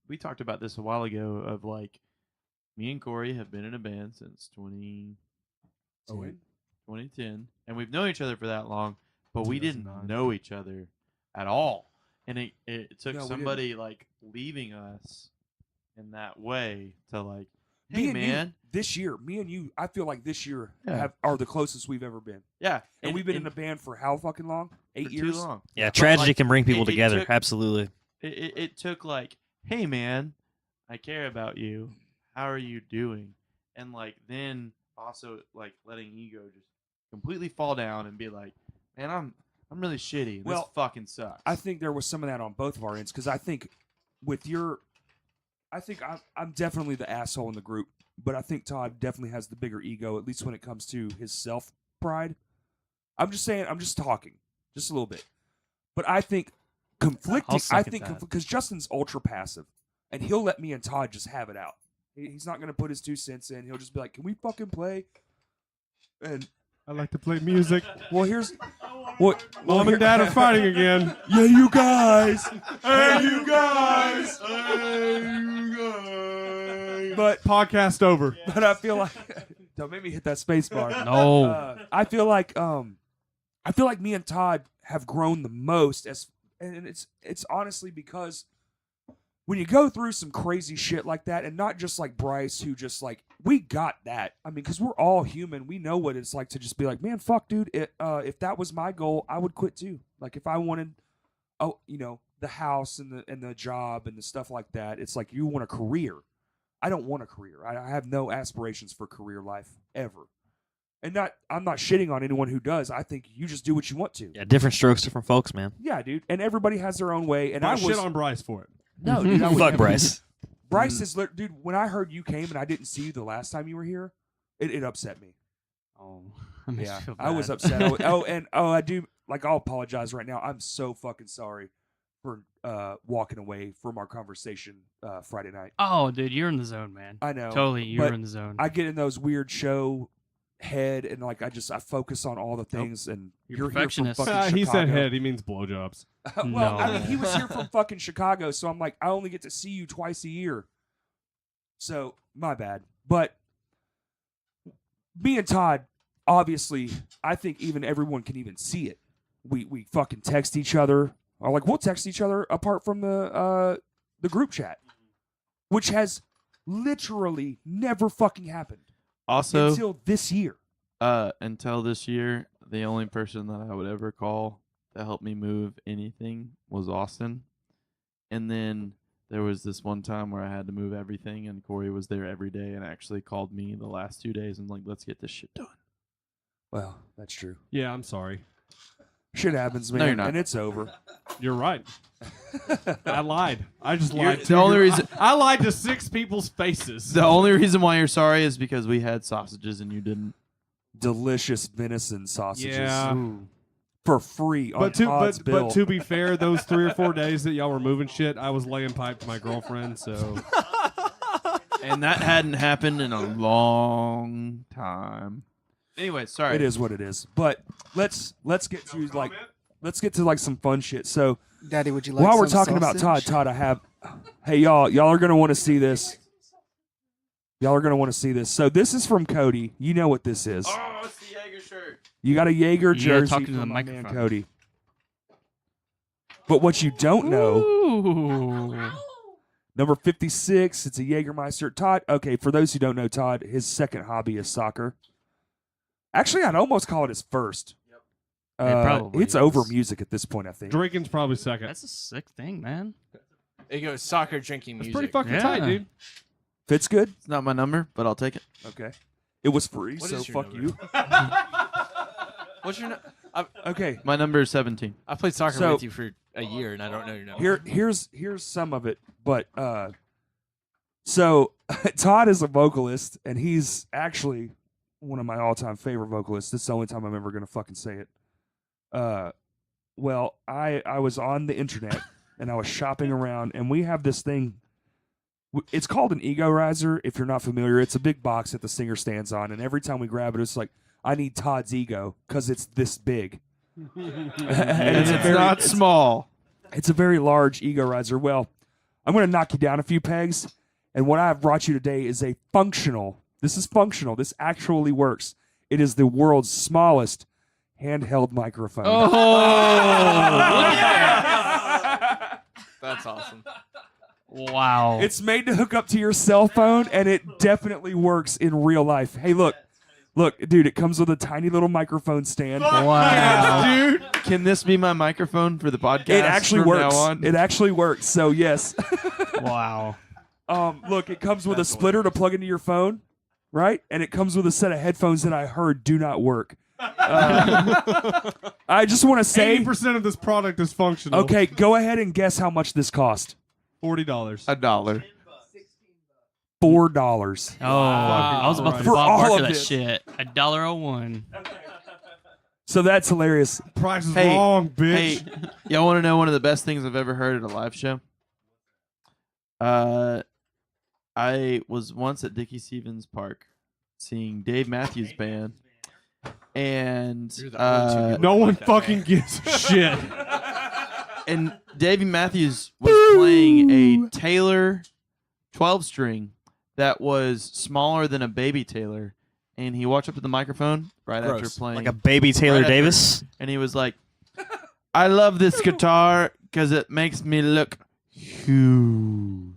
we talked about this a while ago of like me and Corey have been in a band since 2010 and we've known each other for that long, but we didn't 2009. know each other at all, and it took No, we somebody like leaving us in that way to like, Me hey and you, man, this year, me and you, I feel like this year Yeah. are the closest we've ever been. yeah, And we've been in a band for how fucking long? 8 for years. too long. Yeah, But, tragedy like, can bring people it together. took- Absolutely. it took like, hey man, I care about you. How are you doing? And like then also like letting ego just completely fall down and be like, man, I'm really shitty. And Well, this fucking sucks. I think there was some of that on both of our ends because I think I'm definitely the asshole in the group, but I think Todd definitely has the bigger ego, at least when it comes to his self pride. I'm just saying, I'm just talking, just a little bit. But I think conflicting. I'll I second think that. because Justin's ultra passive, and he'll let me and Todd just have it out. He's not gonna put his 2 cents in. He'll just be like, "Can we fucking play?" And I like to play music. well, here's what Mom and Dad are fighting again. Yeah, you guys. Hey, you guys. Hey, you guys. But Podcast over. I feel like don't make me hit that space bar. No. I feel like me and Todd have grown the most and it's honestly because when you go through some crazy shit like that, and not just like Bryce, who just like, we got that. I mean, because we're all human. We know what it's like to just be like, man, fuck, dude. If that was my goal, I would quit too. Like if I wanted, the house and the job and the stuff like that, it's like you want a career. I don't want a career. I have no aspirations for career life ever. And I'm not shitting on anyone who does. I think you just do what you want to. Yeah, different strokes, different folks, man. Yeah, dude. And everybody has their own way. And I I was shit on Bryce for it. no, dude. I would Fuck never- Bryce. Bryce is dude. When I heard you came and I didn't see you the last time you were here, it upset me. Oh, I makes Yeah, me feel I was bad. upset. I do. Like, I'll apologize right now. I'm so fucking sorry for walking away from our conversation Friday night. Oh, dude, you're in the zone, man. I know. Totally, you but were in the zone. I get in those weird show head and like I focus on all the things and You're you're here from perfectionist. fucking He said Chicago. head. He means blowjobs. Well, I No. mean, he was here from fucking Chicago, so I'm like, I only get to see you twice a year. So, my bad. But me and Todd, obviously, I think even everyone can even see it. We fucking text each other. Or like we'll text each other apart from the group chat, which has literally never fucking happened Also, until this year. until this year, the only person that I would ever call to help me move anything was Austin. And then there was this one time where I had to move everything, and Corey was there every day and actually called me the last 2 days and like, let's get this shit done. Well, that's true. Yeah, I'm sorry. Shit happens, man, No, you're not. and it's over. You're right. I lied. I just You're- lied. the only reason- I lied to 6 people's faces. The only reason why you're sorry is because we had sausages and you didn't. Delicious venison sausages. Yeah. For free on But Todd's bill. but to be fair, those 3 or 4 days that y'all were moving shit, I was laying pipe to my girlfriend. So And that hadn't happened in a long time. Anyway, sorry. It is what it is. But let's get to like some fun shit. So Daddy, would you like while we're some talking about sausage? Todd, I have hey y'all are gonna want to see this. Y'all are gonna want to see this. So this is from Cody. You know what this is. Oh, it's the Jaeger shirt. You got a Jaeger You gotta jersey talk to from the my man microphone. Cody. But what you don't know, Ooh. number 56, it's a Jägermeister. Todd, okay, for those who don't know Todd, his second hobby is soccer. Actually, I'd almost call it his first. probably It's over is. music at this point, I think. drinking's probably second. That's a sick thing, man. It goes soccer, drinking, That's music. pretty fucking Yeah. tight, dude. Fits good? It's not my number, but I'll take it. Okay. It was free, What so is your fuck number? you. What's your? Okay. My number is 17. I played soccer So- with you for a year, and I don't know your number. Here's some of it, but so Todd is a vocalist, and he's actually one of my all-time favorite vocalists. This is the only time I'm ever gonna fucking say it. Well, I was on the internet and I was shopping around, and we have this thing. It's called an ego riser. If you're not familiar, it's a big box that the singer stands on, and every time we grab it, it's like, I need Todd's ego because it's this big. And it's it's not small. It's a very large ego riser. Well, I'm going to knock you down a few pegs. And what I've brought you today is a functional. This is functional. This actually works. It is the world's smallest handheld microphone. That's awesome. Wow. It's made to hook up to your cell phone, and it definitely works in real life. Hey, look, dude, it comes with a tiny little microphone stand. wow. Dude, can this be my microphone for the podcast? It actually from works. Now on? It actually works. So yes. Wow. Look, it comes with a splitter to plug into your phone, right? And it comes with a set of headphones that I heard do not work. I just want to say, 80% of this product is functional. okay, go ahead and guess how much this cost. $40. $1. $4. Oh, I was about to For all Bob Barker of that this. shit. $1.01. So that's hilarious. Price is Hey, wrong, Hey, bitch. y'all want to know one of the best things I've ever heard at a live show? I was once at Dickie Stevens Park seeing Dave Matthews Band, and You're the only two people No like one that fucking band. gives a shit. and Davey Matthews was playing a Taylor 12-string that was smaller than a baby Taylor, and he walked up to the microphone right after Gross. playing, Like a baby Taylor Right after- Davis. and he was like, "I love this guitar because it makes me look huge."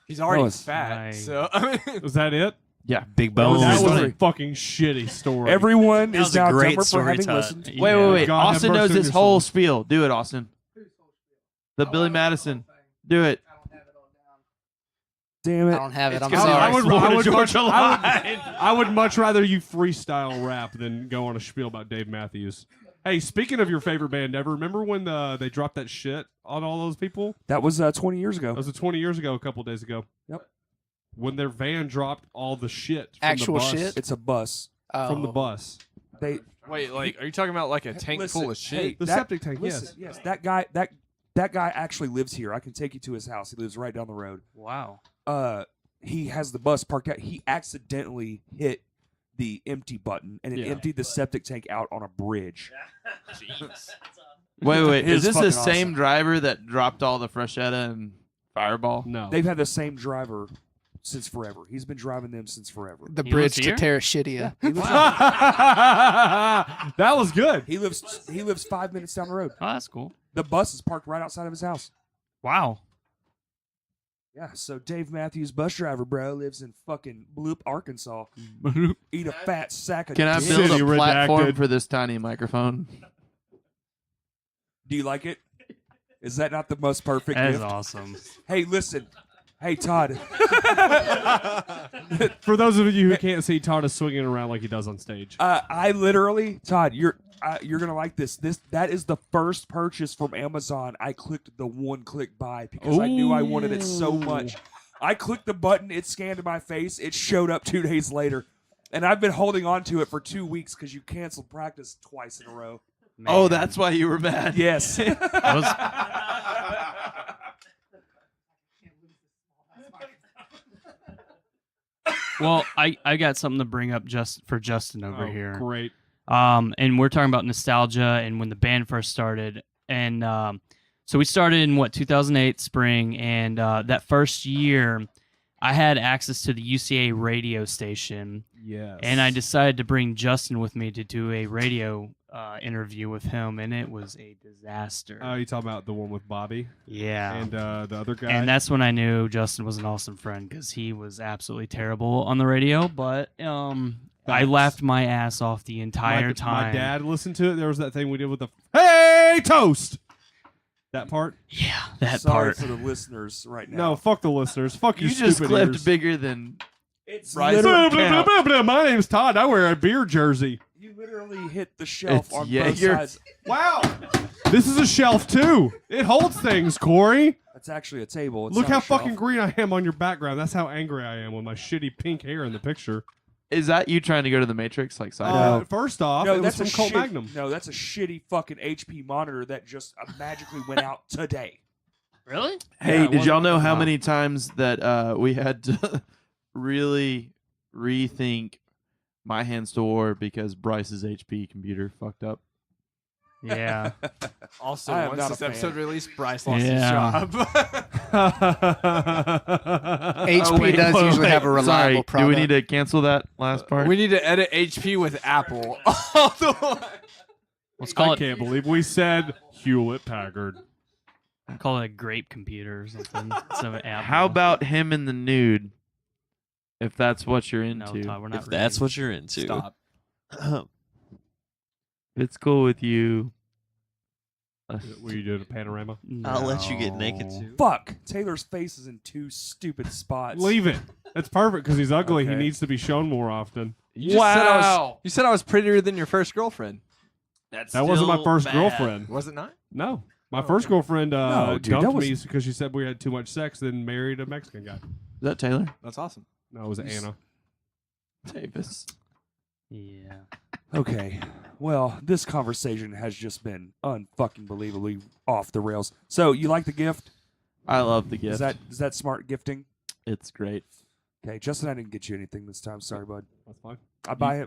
He's already was- fat, Nice. so I mean, Was that it? Yeah, Big That was bones. That was funny. a fucking shitty story. Everyone That is was a now great dumber for story, having Todd. listened. Wait. God have Austin mercy knows on this your whole soul. spiel. Do it, Austin. The Billy Madison. Do it. Damn I it. don't have it. It's I'm gonna sorry. be I would much rather you freestyle rap than go on a spiel about Dave Matthews. Hey, speaking of your favorite band ever, remember when they dropped that shit on all those people? That was 20 years ago. That was 20 years ago, a couple days ago. Yep. When their van dropped all the shit from Actual the bus, shit? It's a bus. from the Oh. bus. They wait, like, are you talking about like a tank listen, full of shit? hey, The that- septic tank, listen, yes. that guy actually lives here. I can take you to his house. He lives right down the road. Wow. He has the bus parked out. He accidentally hit the empty button and it Yeah. emptied the septic tank out on a bridge. Wait. It Is is this the fucking same awesome. driver that dropped all the Freshetta and Fireball? No. They've had the same driver since forever. He's been driving them since forever. The He bridge lives to here? Terrashitia. That was good. He lives 5 minutes down the road. Oh, that's cool. The bus is parked right outside of his house. Wow. Yeah, so Dave Matthews, bus driver, bro, lives in fucking Bloop, Arkansas. Eat a fat sack of Can I dick. build City a platform redacted. for this tiny microphone? Do you like it? Is that not the most perfect That is gift? awesome. Hey, listen. Hey, Todd. For those of you who can't see, Todd is swinging around like he does on stage. I literally, Todd, you're gonna like this. That is the first purchase from Amazon. I clicked the one-click buy because I knew I wanted it so much. I clicked the button. It scanned my face. It showed up 2 days later, and I've been holding on to it for 2 weeks because you canceled practice twice in a row. Oh, Man. that's why you were mad. Yes. That was- well, I got something to bring up just for Justin over Oh, here. Great. And we're talking about nostalgia and when the band first started. And so we started in 2008 spring, and that first year, I had access to the UCA radio station, Yes. and I decided to bring Justin with me to do a radio interview with him, and it was a disaster. Oh, you talking about the one with Bobby Yeah. and the other guy? And that's when I knew Justin was an awesome friend because he was absolutely terrible on the radio. But I Facts. laughed my ass off the entire time. My dad listened to it. There was that thing we did with the "Hey Toast." That part? Yeah, that Sorry part. for the listeners right now. No, fuck the listeners. Fuck You you, just stupid clipped ears. bigger than It's Bryce literally, Blah, blah, blah, blah, blah. My name's Todd. I wear a beer jersey. you literally hit the shelf It's on both Jaeger. sides. Wow. This is a shelf too. It holds things, Corey. That's actually a table. It's Look not how a shelf. fucking green I am on your background. That's how angry I am with my shitty pink hair in the picture. Is that you trying to go to the Matrix like side? No. First off, No, it was that's from a Colt shit- Magnum. No, that's a shitty fucking HP monitor that just magically went out today. Really? Hey, Yeah, did one- y'all know how wow. many times that we had to really rethink My Hands to War because Bryce's HP computer fucked up? Yeah. Also, I am once not a this fan. episode released, Bryce lost his Yeah. job. HP does usually have a reliable Sorry, do product. we need to cancel that last part? we need to edit HP with Apple. All the way. Let's call I it can't believe we said Hewlett Packard. call it a grape computer or something. instead of an Apple. How about him in the nude? If that's what you're no, into. Todd, we're not If that's ready. what you're into. Stop. It's cool with you. Were you doing a panorama? I'll let you get naked No. too. Fuck. Taylor's face is in two stupid spots. Leave it. That's perfect because he's ugly. He Okay. needs to be shown more often. You just said I was. Wow. You said I was prettier than your first girlfriend. That's That wasn't my Still first bad. girlfriend. Was it not? No. My first girlfriend No, dude, that dumped was- me because she said we had too much sex, then married a Mexican guy. Is that Taylor That's awesome. No, it was Anna. Davis? Yeah. Okay. Well, this conversation has just been unfucking believably off the rails. So, you like the gift? I love the gift. Is that smart gifting? It's great. Okay, Justin, I didn't get you anything this time. Sorry, bud. That's fine.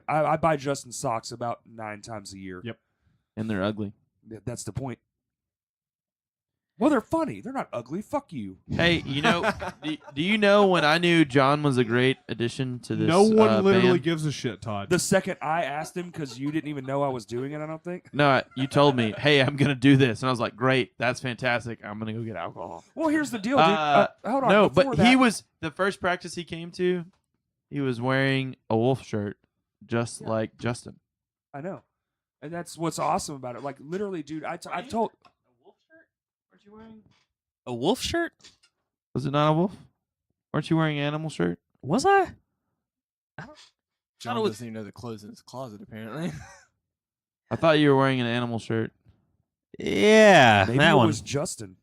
I buy Justin socks about 9 times a year. Yep. And they're ugly. That's the point. Well, they're funny. They're not ugly. Fuck you. Hey, do you know when I knew John was a great addition to this No one literally band? gives a shit, Todd. The second I asked him, because you didn't even know I was doing it, I don't think. No, you told me, hey, I'm going to do this. And I was like, great. That's fantastic. I'm going to go get alcohol. Well, here's the deal, dude. Hold on. No, before but he that- was, the first practice he came to, he was wearing a wolf shirt, just like Justin. I know. And that's what's awesome about it. Like, literally, dude, I told... A wolf shirt? Was it not a wolf? Weren't you wearing an animal shirt? Was I? John it was- doesn't even know the clothes in his closet, apparently. I thought you were wearing an animal shirt. Yeah, Maybe that it one. was Justin.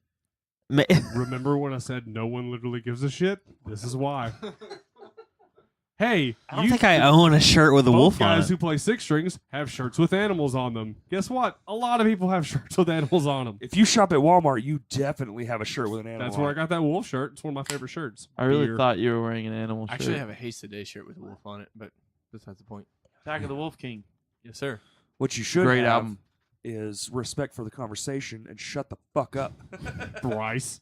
Remember when I said no one literally gives a shit? This is why. Hey, I don't think I own a shirt with a both wolf on guys it. who play six strings have shirts with animals on them. Guess what? A lot of people have shirts with animals on them. If you shop at Walmart, you definitely have a shirt with an animal That's on where I it. got that wolf shirt. It's one of my favorite shirts. I really Beer. thought you were wearing an animal I shirt. actually have a Haste Today shirt with a wolf on it, but besides the point. Attack of the Wolf King. Yes, sir. What you should Great have album. is respect for the conversation and shut the fuck up. Bryce.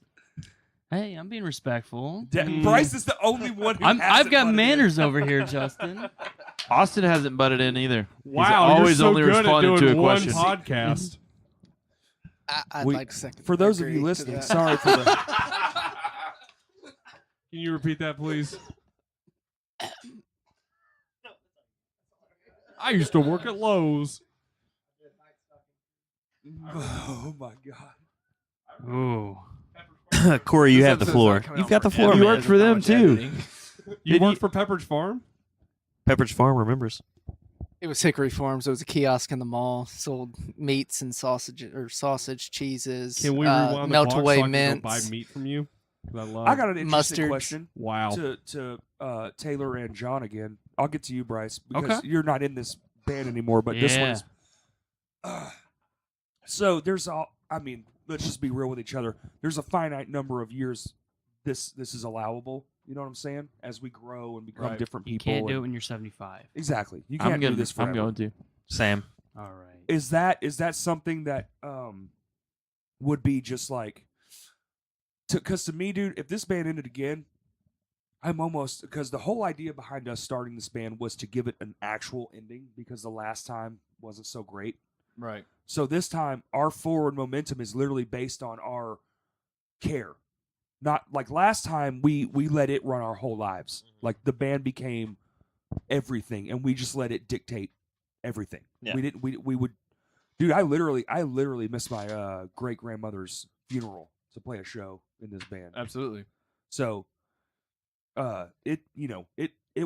Hey, I'm being respectful. Bryce is the only one who I've hasn't got butted in. manners over here, Justin. Austin hasn't butted in either. Wow, He's you're always so only good at responded doing to a one question. podcast. I'd We- like to second. For those of agree you to listening, that. sorry for the... Can you repeat that, please? I used to work at Lowe's. Oh, my God. Ooh. Corey, you This have the episode's floor. not coming You've out got the for floor, editing. You man. worked for them, Much too. editing. You Did worked you- for Pepperidge Farm? Pepperidge Farm remembers. It was Hickory Farms. It was a kiosk in the mall. Sold meats and sausage, cheeses. Can we rewind the melt clock away so I can mints. go buy meat from you? 'Cause I love. I got an interesting Mustards. question Wow. to Taylor and John again. I'll get to you, Bryce, because Okay. you're not in this band anymore, but this one Yeah. is... So there's all... I mean, let's just be real with each other. There's a finite number of years this is allowable. You know what I'm saying? As we grow and become Right. different You people. can't do it and- when you're 75. Exactly. You I'm can't gonna, do this forever. I'm going to. Sam. All right. Is that something that would be just like... Because to me, dude, if this band ended again, I'm almost... Because the whole idea behind us starting this band was to give it an actual ending because the last time wasn't so great. Right. So this time, our forward momentum is literally based on our care. Not like last time, we let it run our whole lives. Like the band became everything, and we just let it dictate everything. Yeah. We didn't. We would, dude. I literally missed my great grandmother's funeral to play a show in this band. Absolutely. So, it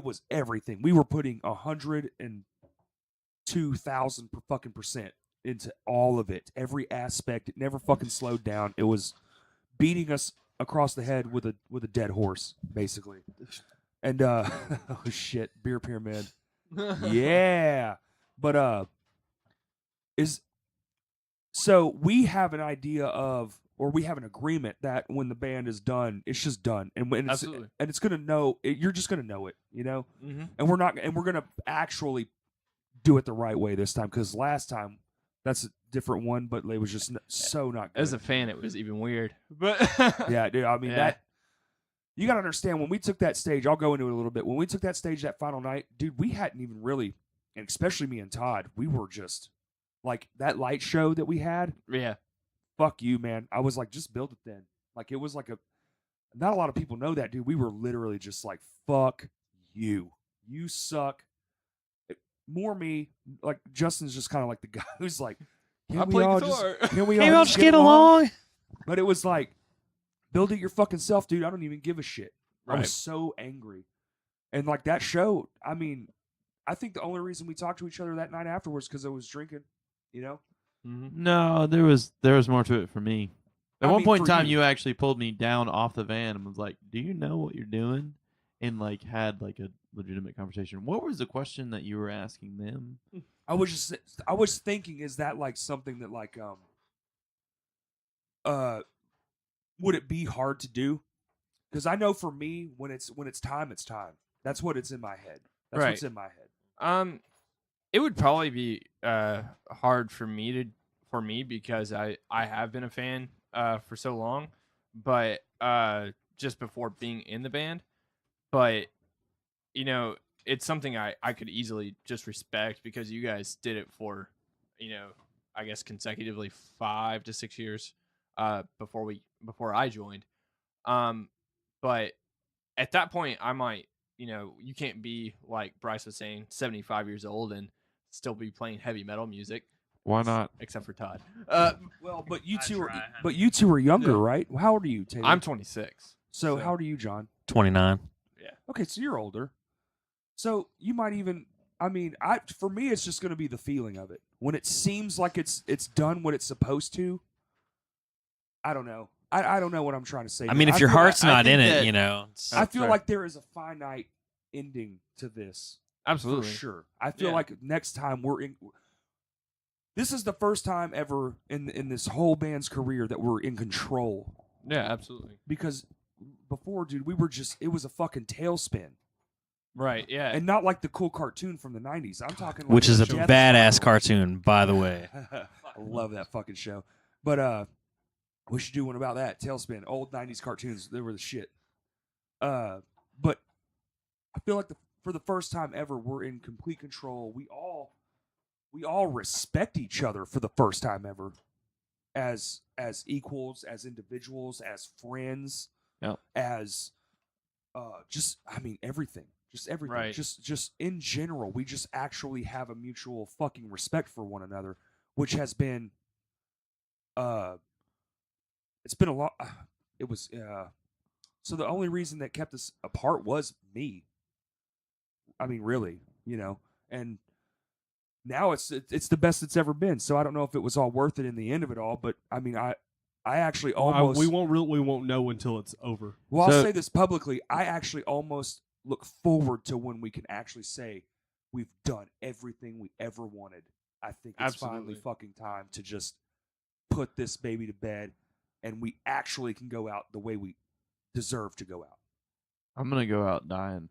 was everything. We were putting 102,000 fucking percent into all of it, every aspect. It never fucking slowed down. It was beating us across the head with a dead horse, basically. And oh shit, beer pyramid. Yeah, but so we have an idea of, or we have an agreement that when the band is done, it's just done, and when it's, Absolutely. and it's gonna know. You're just gonna know it, you know. Mm-hmm. And we're gonna actually do it the right way this time, because last time that's a different one, but it was just so not good. As a fan, it was even weird. But Yeah, dude. I mean Yeah. that. You gotta understand, when we took that stage, I'll go into it a little bit. When we took that stage that final night, dude, we hadn't even really, and especially me and Todd, we were just like that light show that we had. yeah. Fuck you, man. I was like, just build it then. Like it was like a. Not a lot of people know that, dude. We were literally just like, fuck you. You suck. More me. Like Justin's just kind of like the guy who's like, can I we play all guitar. just can we Maybe all I'll just just get along. But it was like, build it your fucking self, dude. I don't even give a shit. I Right. was so angry. And like that show, I mean, I think the only reason we talked to each other that night afterwards because I was drinking, you know? Mm-hmm. No, there was more to it for me. At I one mean, point in for time, you. you actually pulled me down off the van and was like, "Do you know what you're doing?" And like had like a legitimate conversation. What was the question that you were asking them? I was thinking, is that like something that like would it be hard to do? Because I know for me, when it's time, it's time. That's what it's in my head. That's what's Right. in my head. It would probably be hard for me because I have been a fan for so long, but just before being in the band, but you know, it's something I could easily just respect because you guys did it for, you know, I guess consecutively 5 to 6 years before I joined. But at that point I might, you know, you can't be like Bryce was saying 75 years old and still be playing heavy metal music Why not? except for Todd. Well, but you I two try, are you two are younger, right? How old are you, Taylor? I'm 26. so how old are you, John? 29. Okay, so you're older. So you might even. I mean, for me, it's just going to be the feeling of it when it seems like it's done what it's supposed to. I don't know. I don't know what I'm trying to say. I mean, if I your feel like- heart's I not think in it, that- you know. it's- I feel Sorry. like there is a finite ending to this. Absolutely. For sure. I feel Yeah. like next time we're in. This is the first time ever in this whole band's career that we're in control. Yeah, absolutely. Because before, dude, we were just. It was a fucking tailspin. Right. Yeah. And not like the cool cartoon from the 90s. I'm talking like which is a Death badass Spiral. cartoon, by the way. I love that fucking show. But we should do one about that. Tailspin, old 90s cartoons, they were the shit. But I feel like for the first time ever, we're in complete control. We all respect each other for the first time ever, as equals, as individuals, as friends, Yep. as just I mean everything. Just everything. Right. Just in general, we just actually have a mutual fucking respect for one another, which has been it's been a lot. It was so the only reason that kept us apart was me. I mean, really, you know, and now it's the best it's ever been. So I don't know if it was all worth it in the end of it all, but I mean, I actually almost we won't know until it's over. well, I'll So- say this publicly. I actually almost look forward to when we can actually say we've done everything we ever wanted. I think it's finally Absolutely. fucking time to just put this baby to bed, and we actually can go out the way we deserve to go out. I'm gonna go out dying.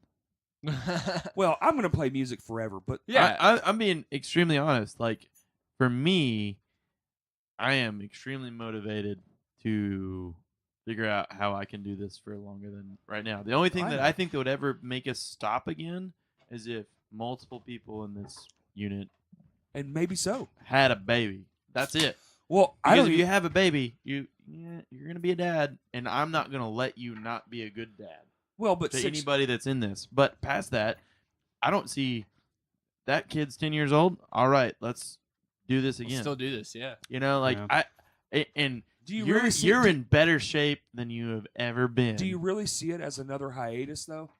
Well, I'm gonna play music forever, but Yeah. I'm being extremely honest. Like, for me, I am extremely motivated to figure out how I can do this for longer than right now. The only thing I that know. I think that would ever make us stop again is if multiple people in this unit and maybe so. had a baby. That's it. Well, I Because don't. if you have a baby, you're gonna be a dad, and I'm not gonna let you not be a good dad Well, but to anybody that's in this. But past that, I don't see that kid's 10 years old. All right, let's do this We'll again. still do this. Yeah. You know, like Yeah. and do you you're really see? you're in better shape than you have ever been. do you really see it as another hiatus though?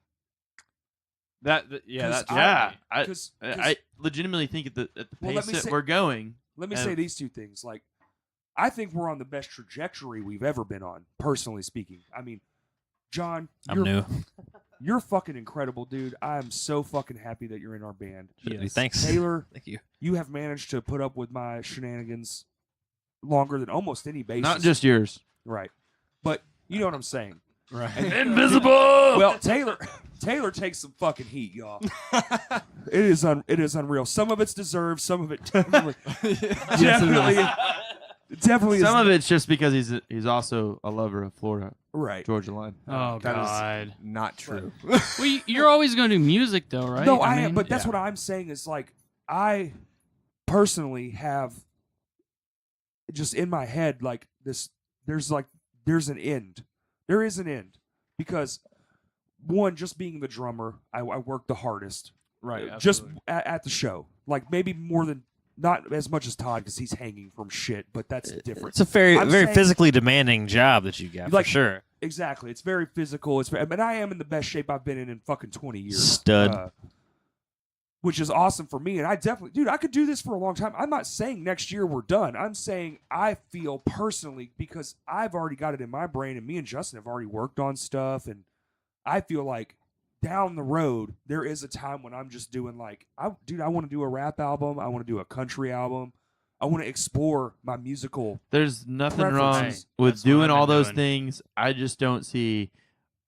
Yeah. 'Cause That's Yeah, Because I legitimately think at the Well, let pace me that say- we're going. let me say and- these two things. Like, I think we're on the best trajectory we've ever been on, personally speaking. I mean, John, I'm new. you're fucking incredible, dude. I am so fucking happy that you're in our band. Thanks. Taylor, Thank you. you have managed to put up with my shenanigans longer than almost any bassist. Not just yours. right, but you know what I'm saying. right. Invisible. Well, Taylor takes some fucking heat, y'all. It is unreal. Some of it's deserved. Some of it definitely, definitely Some is of it's just because he's also a lover of Florida right. Georgia Line. Oh That is God. not true. Well, you're always gonna do music though, right? No, I am, mean, but that's yeah. what I'm saying is like I personally have just in my head like this. There's an end. There is an end because one, just being the drummer, I work the hardest. Right. Just absolutely. at the show, like maybe more than not as much as Todd because he's hanging from shit, but that's different. It's a very I'm very saying- physically demanding job that you got, Like- for sure. Exactly. It's very physical. And I am in the best shape I've been in fucking 20 years. Stud. Which is awesome for me. And I definitely, dude, I could do this for a long time. I'm not saying next year we're done. I'm saying I feel personally because I've already got it in my brain and me and Justin have already worked on stuff. And I feel like down the road, there is a time when I'm just doing like, I want to do a rap album. I want to do a country album. I want to explore my musical. There's nothing wrong Preferences. with That's what doing I've all been those doing. things. I just don't see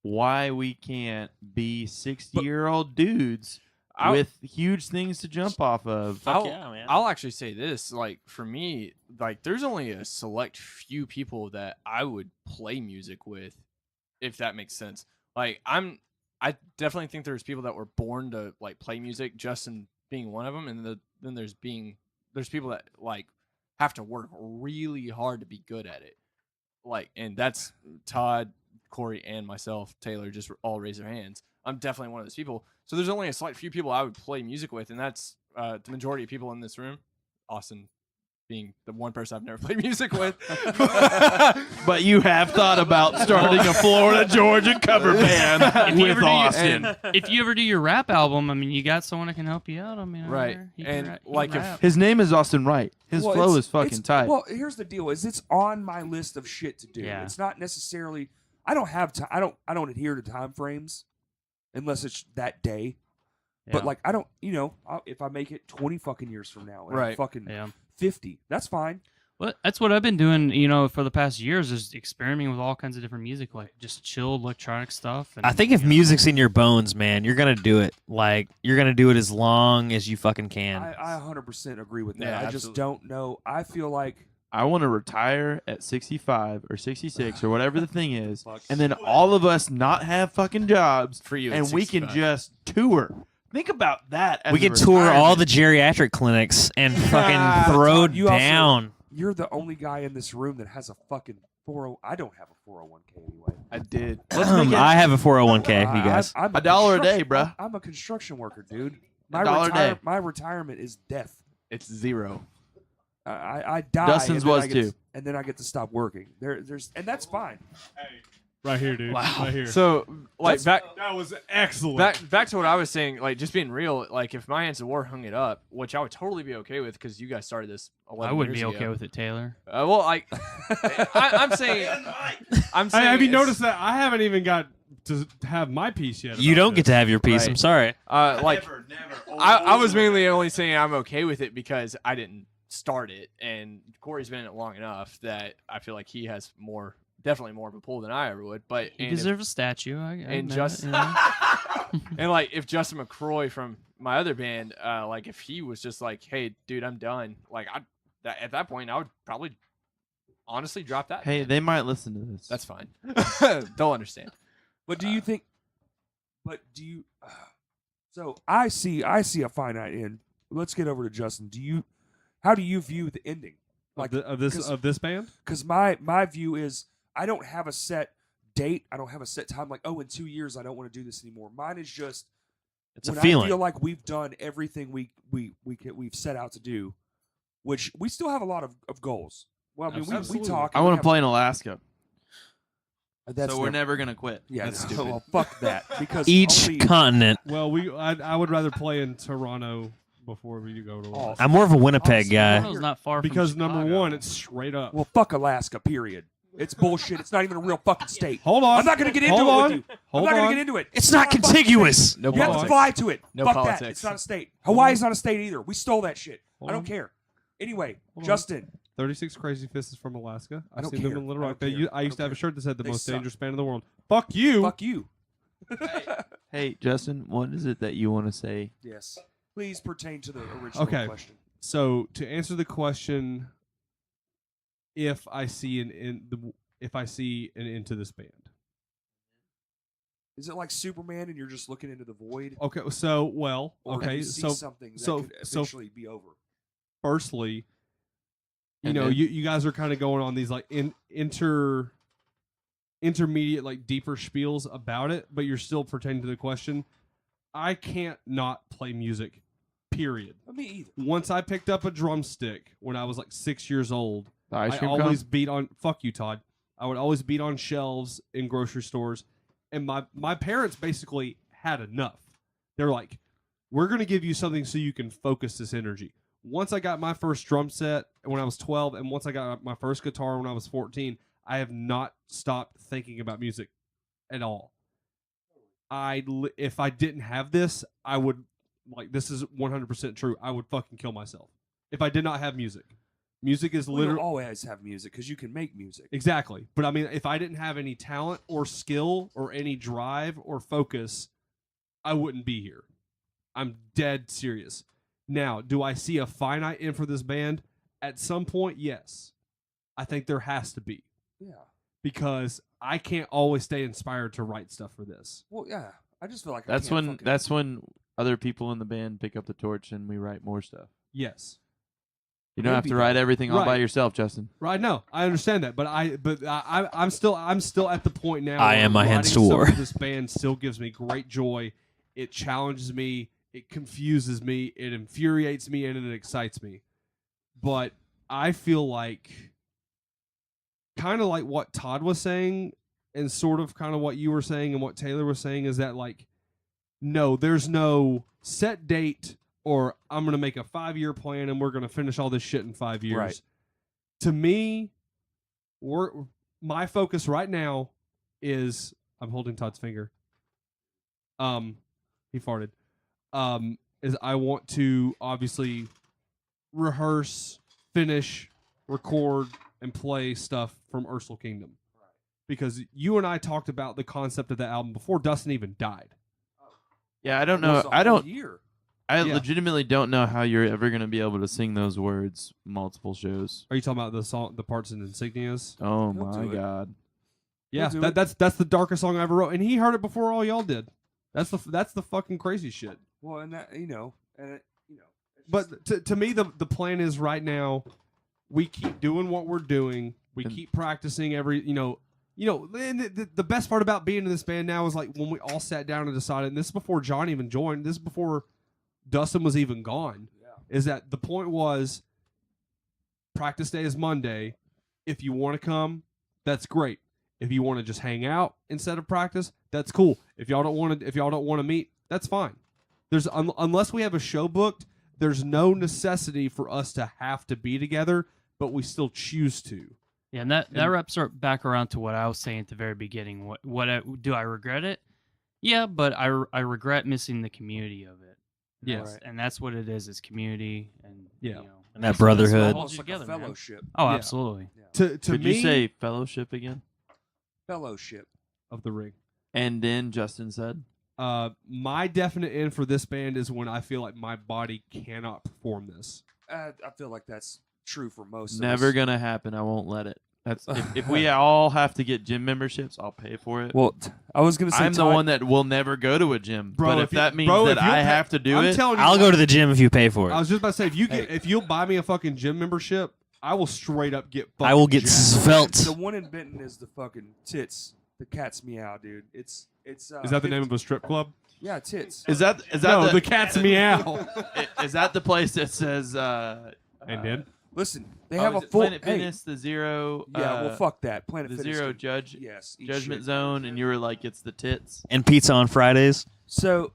why we can't be 60-year-old dudes with huge things to jump off of. Fuck yeah, man. I'll actually say this, like for me, like there's only a select few people that I would play music with, if that makes sense. Like I definitely think there's people that were born to like play music, Justin being one of them, and then there's people that like have to work really hard to be good at it. Like, and that's Todd, Corey, and myself. Taylor just all raise their hands. I'm definitely one of those people. So there's only a select few people I would play music with, and that's the majority of people in this room. Austin being the one person I've never played music with. But you have thought about starting a Florida Georgia cover band with Austin. If you ever do your rap album, I mean, you got someone that can help you out. I mean, Right. he can And, rap- he like, can if- rap. His name is Austin Wright. His Well, flow it's- is fucking tight. Well, here's the deal: is it's on my list of shit to do. Yeah. It's not necessarily. I don't have time. I don't adhere to time frames unless it's that day. But Yeah. like I don't, if I make it 20 fucking years from now, and I'm Right. fucking Yeah. 50, that's fine. Well, that's what I've been doing, for the past years, is experimenting with all kinds of different music, like just chilled electronic stuff. And, I think if you know, music's in your bones, man, you're gonna do it. Like you're gonna do it as long as you fucking can. I 100% agree with that. Yeah, I just absolutely. don't know. I feel like I want to retire at 65 or 66 or whatever the thing is, and then all of us not have fucking jobs, For you at and we can 65. just tour. Think about that. As We a can tour all retirement. the geriatric clinics and fucking throw Todd, you also- down. you're the only guy in this room that has a fucking 40. I don't have a 401k anyway. I did. Let's make it I have a 401k, you guys. I'm $1 a day, construction- bruh. I'm a construction worker, dude. $1 a day. My retirement is death. It's 0. I die. Dustin's and then was I get too. and then I get to stop working. There's and that's fine. Right here, dude. Right here. So like back that was excellent. back to what I was saying, like just being real, like if My Hands of War hung it up, which I would totally be okay with because you guys started this 11 I wouldn't years be okay ago. with it, Taylor. Well, I'm saying Hey, have you noticed that I haven't even got to have my piece yet? You about don't get this. to have your piece. Right. I'm sorry. like I was mainly only saying I'm okay with it because I didn't start it, and Corey's been in it long enough that I feel like he has definitely more of a pull than I ever would. But He and if- deserves a statue. I and admit it, just you know? and like if Justin McCroy from my other band, like if he was just like, "Hey, dude, I'm done," like at that point I would probably honestly drop that. Hey, they might listen to this. That's fine. They'll understand. But do you think? But do you? So I see a finite end. Let's get over to Justin. How do you view the ending? Like of this band? Because my view is I don't have a set date. I don't have a set time. Like, oh, in 2 years I don't want to do this anymore. Mine is just It's a when feeling. I feel like we've done everything we've set out to do, which we still have a lot of goals. Well, I mean, we Absolutely. talk. I and we want to have- play in Alaska, That's so we're never gonna quit. Yeah, That's no, stupid. well, fuck that. Because Each only, continent. Well, I would rather play in Toronto before we go to Alaska. I'm more of a Winnipeg guy. Toronto's not far from Because number Chicago. one, it's straight up. well, fuck Alaska. Period. It's bullshit. It's not even a real fucking state. Hold on. I'm not going to get into Hold it on. with you. Hold I'm not going on. to get into it. It's not a fucking contiguous. state. No You have to politics. fly to it. No Fuck politics. that. It's not a state. Hawaii's not a state either. We stole that shit. Hold I don't on. care. Anyway, Hold on. Justin. 36 Crazy Fists is from Alaska. I I've don't seen them care. in Little I Rock. don't care. I I used to don't have a shirt that said the They most suck. dangerous band in the world. Fuck you. Fuck you. Hey, Justin, what is it that you want to say? Yes. Please pertain to the original Okay. question. So to answer the question, if I see an end to this band. Is it like Superman and you're just looking into the void? Okay, so Or do okay, you see so something that so- could so- eventually be over? firstly, you And know, then- you guys are kind of going on these like intermediate, like deeper spiels about it, but you're still pertaining to the question. I can't not play music, period. Me either. Once I picked up a drumstick when I was like 6 years old, The ice I cream always cone? beat on. Fuck you, Todd. I would always beat on shelves in grocery stores, and my parents basically had enough. They're like, "We're gonna give you something so you can focus this energy." Once I got my first drum set when I was 12, and once I got my first guitar when I was 14, I have not stopped thinking about music at all. If I didn't have this, I would, like, this is 100% true. I would fucking kill myself if I did not have music. Music is Well, literally you'll always have music because you can make music. exactly. But I mean, if I didn't have any talent or skill or any drive or focus, I wouldn't be here. I'm dead serious. Now, do I see a finite end for this band? At some point, yes. I think there has to be. Yeah. Because I can't always stay inspired to write stuff for this. Well, yeah. I just feel like That's when other people in the band pick up the torch and we write more stuff. Yes. You don't have Maybe to write everything all by Right. yourself, Justin. Right, no, I understand that, but I'm still at the point now. I where am my writing hands to stuff war. for This band still gives me great joy. It challenges me. It confuses me. It infuriates me, and it excites me. But I feel like, kind of like what Todd was saying, and sort of kind of what you were saying, and what Taylor was saying, is that like, no, there's no set date. Or I'm going to make a 5-year plan and we're going to finish all this shit in 5 years. Right. To me, my focus right now is I'm holding Todd's finger. He farted. Is I want to obviously rehearse, finish, record, and play stuff from Ursula Kingdom. Because you and I talked about the concept of the album before Dustin even died. Yeah, I don't know. Almost a I whole don't. year. I Yeah. legitimately don't know how you're ever going to be able to sing those words multiple shows. Are you talking about the song, the parts and insignias? Oh He'll my do it. god. Yeah, do that's the darkest song I ever wrote, and he heard it before all y'all did. That's the fucking crazy shit. Well, and that and it's But to me, the plan is right now, we keep doing what we're doing. We And- keep practicing every and the best part about being in this band now is like when we all sat down and decided. And this is before John even joined. This is before Dustin was even gone. Is that the point was? Practice day is Monday. If you want to come, that's great. If you want to just hang out instead of practice, that's cool. If y'all don't want to meet, that's fine. There's unless we have a show booked, there's no necessity for us to have to be together, but we still choose to. Yeah, and that wraps back around to what I was saying at the very beginning. Do I regret it? Yeah, but I regret missing the community of it. And Yes. that's- and that's what it is Yeah. community and And that that's what brotherhood. holds almost you like together, a man. fellowship. Oh, Yeah. absolutely. To Could me, you say fellowship again? Fellowship. of the ring. And then Justin said, My definite end for this band is when I feel like my body cannot perform this. I feel like that's true for most. "Never of us. gonna happen. I won't let it." That's if we all have to get gym memberships, I'll pay for it. Well, I was gonna say I'm the Todd- one that will never go to a gym. Bro, but if if you- that means bro, that if you'll I pay- have to do I'm it, telling you, I'll go to the gym if you pay for I it. was just about to say, if you'll buy me a fucking gym membership, I will straight up get. I will fucking get jacked. svelte. The one in Benton is the fucking tits. The cat's meow, dude. It's. Is that the name of a strip club? Yeah, tits. is that No, the, the cat's meow. is that the place that says And then Listen, they oh, have a is it full. Planet hey, Fitness, the zero yeah, well, fuck that. Planet the Fitness. zero can- judge Yes. eat judgment shit. zone, and you were like, it's the tits. And pizza on Fridays. So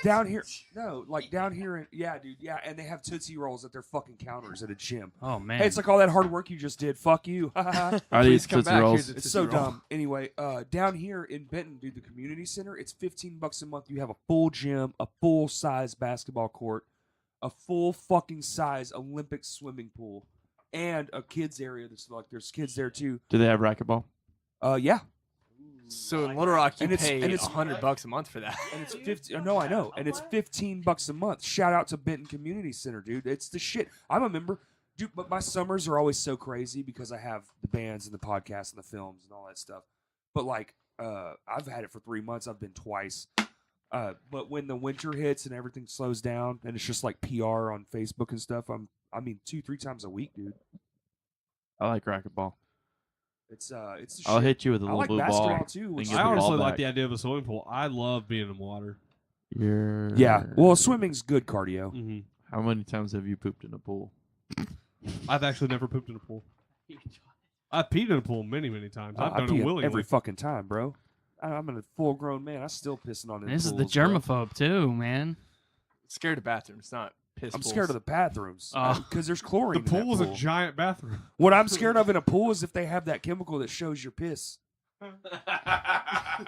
down here, no, like down here, yeah, dude, yeah, and they have Tootsie Rolls at their fucking counters at a gym. Oh man. Hey, it's like all that hard work you just did. Fuck you. I Please eat come Tootsie back. Rolls. Here's a It's Tootsie so Roll. dumb. Anyway, down here in Benton, dude, the community center, it's $15 a month. You have a full gym, a full size basketball court, a full fucking size Olympic swimming pool, and a kids area. That's like there's kids there too. Do they have racquetball? Yeah, So in Little Rock, you And it's- pay and it's- $100 a month for that. and it's 50. No, I know, and it's $15 a month. Shout out to Benton Community Center, dude. It's the shit. I'm a member. Dude, but my summers are always so crazy because I have the bands and the podcasts and the films and all that stuff. But like, I've had it for 3 months. I've been twice. But when the winter hits and everything slows down and it's just like PR on Facebook and stuff, I mean 2-3 times a week, dude. I like racquetball. It's the I'll shit. hit you with a I little like blue basketball ball. too. and Which get I the ball honestly like back. the idea of a swimming pool. I love being in water. You're... yeah. Well, swimming's good cardio. Mm-hmm. How many times have you pooped in a pool? I've actually never pooped in a pool. I've peed in a pool many, many times. I've I done pee it willingly. every fucking time, bro. I'm a full grown man. I'm still pissing on it. This is the germaphobe too, man. Scared of bathrooms, not piss. I'm scared of the bathrooms Oh. because there's the chlorine. in that pool is a pool. giant bathroom. What I'm scared of in a pool is if they have that chemical that shows your piss.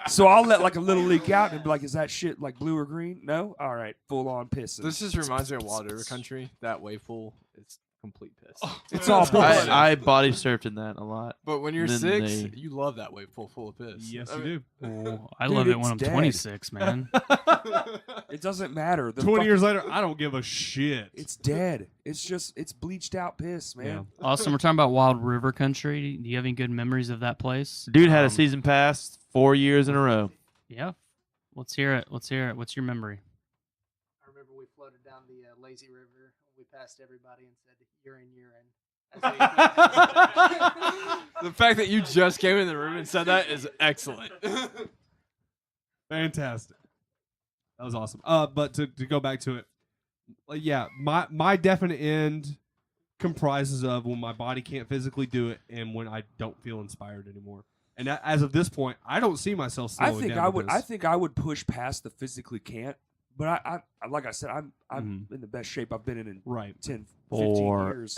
So I'll let like a little leak out and be like, "Is that shit like blue or green?" No. All right, full on pissing. This just reminds me of Wild River Country. That wave pool. It's complete piss. It's all piss. I body surfed in that a lot. But when you're Then 6, they- you love that wave pool full of piss. Yes, I you mean- do. I Dude, love it it's when I'm dead. 26, man. It doesn't matter. The 20 fuck- years later, I don't give a shit. It's dead. It's bleached out piss, man. Yeah. Austin, we're talking about Wild River Country. Do you have any good memories of that place? Dude had a season pass 4 years in a row. Yeah. Let's hear it. Let's hear it. What's your memory? I remember we floated down the lazy river. We passed everybody and said, "Urine, urine." The fact that you just came in the room and said that is excellent. Fantastic. That was awesome. But to go back to it, yeah, my definite end comprises of when my body can't physically do it and when I don't feel inspired anymore. And as of this point, I don't see myself I slowing think down. I to would. this. I think I would push past the physically can't. But I like I said, I'm Mhm. in the best shape I've been in Right. 10, 15 years.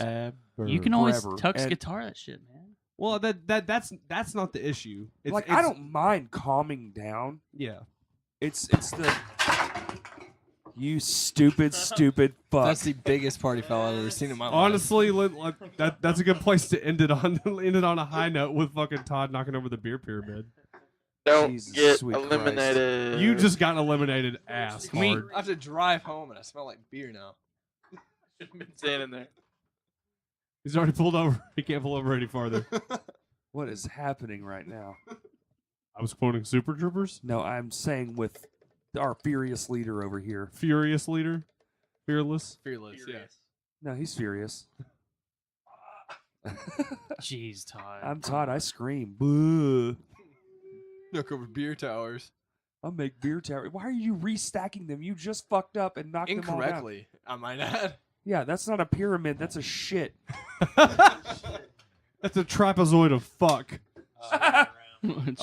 You can always forever. Tux And- guitar that shit, man. Well, that's not the issue. It's, Like I don't mind calming down. Yeah. It's the you stupid fuck. That's the biggest party foul I've ever seen in my life. Honestly, that's a good place to end it on. End it on a high note with fucking Todd knocking over the beer pyramid. Don't Jesus, get sweet Christ. eliminated. You just got eliminated, ass I hard. have to drive home and I smell like beer now. been standing there. He's already pulled over. He can't pull over any farther. What is happening right now? I was quoting Super Troopers. No, I'm saying with our furious leader over here. Furious leader. Fearless. Fearless, yeah. No, he's furious. Jeez, Todd. I'm Todd. I scream. Boo. Knock over beer towers. I'll make beer tower. Why are you restacking them? You just fucked up and knocked them all down. Incorrectly, I might add. Yeah, that's not a pyramid. That's a shit. That's a trapezoid of fuck.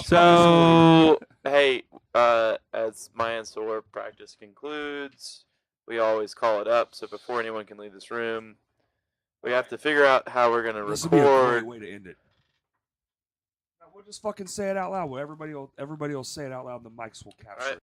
So, hey, as my answer practice concludes, we always call it up. So before anyone can leave this room, we have to figure out how we're gonna This would be a great record. way to end it. No, we'll just fucking say it out loud. Well, everybody will say it out loud. And the mics will capture. All right. it.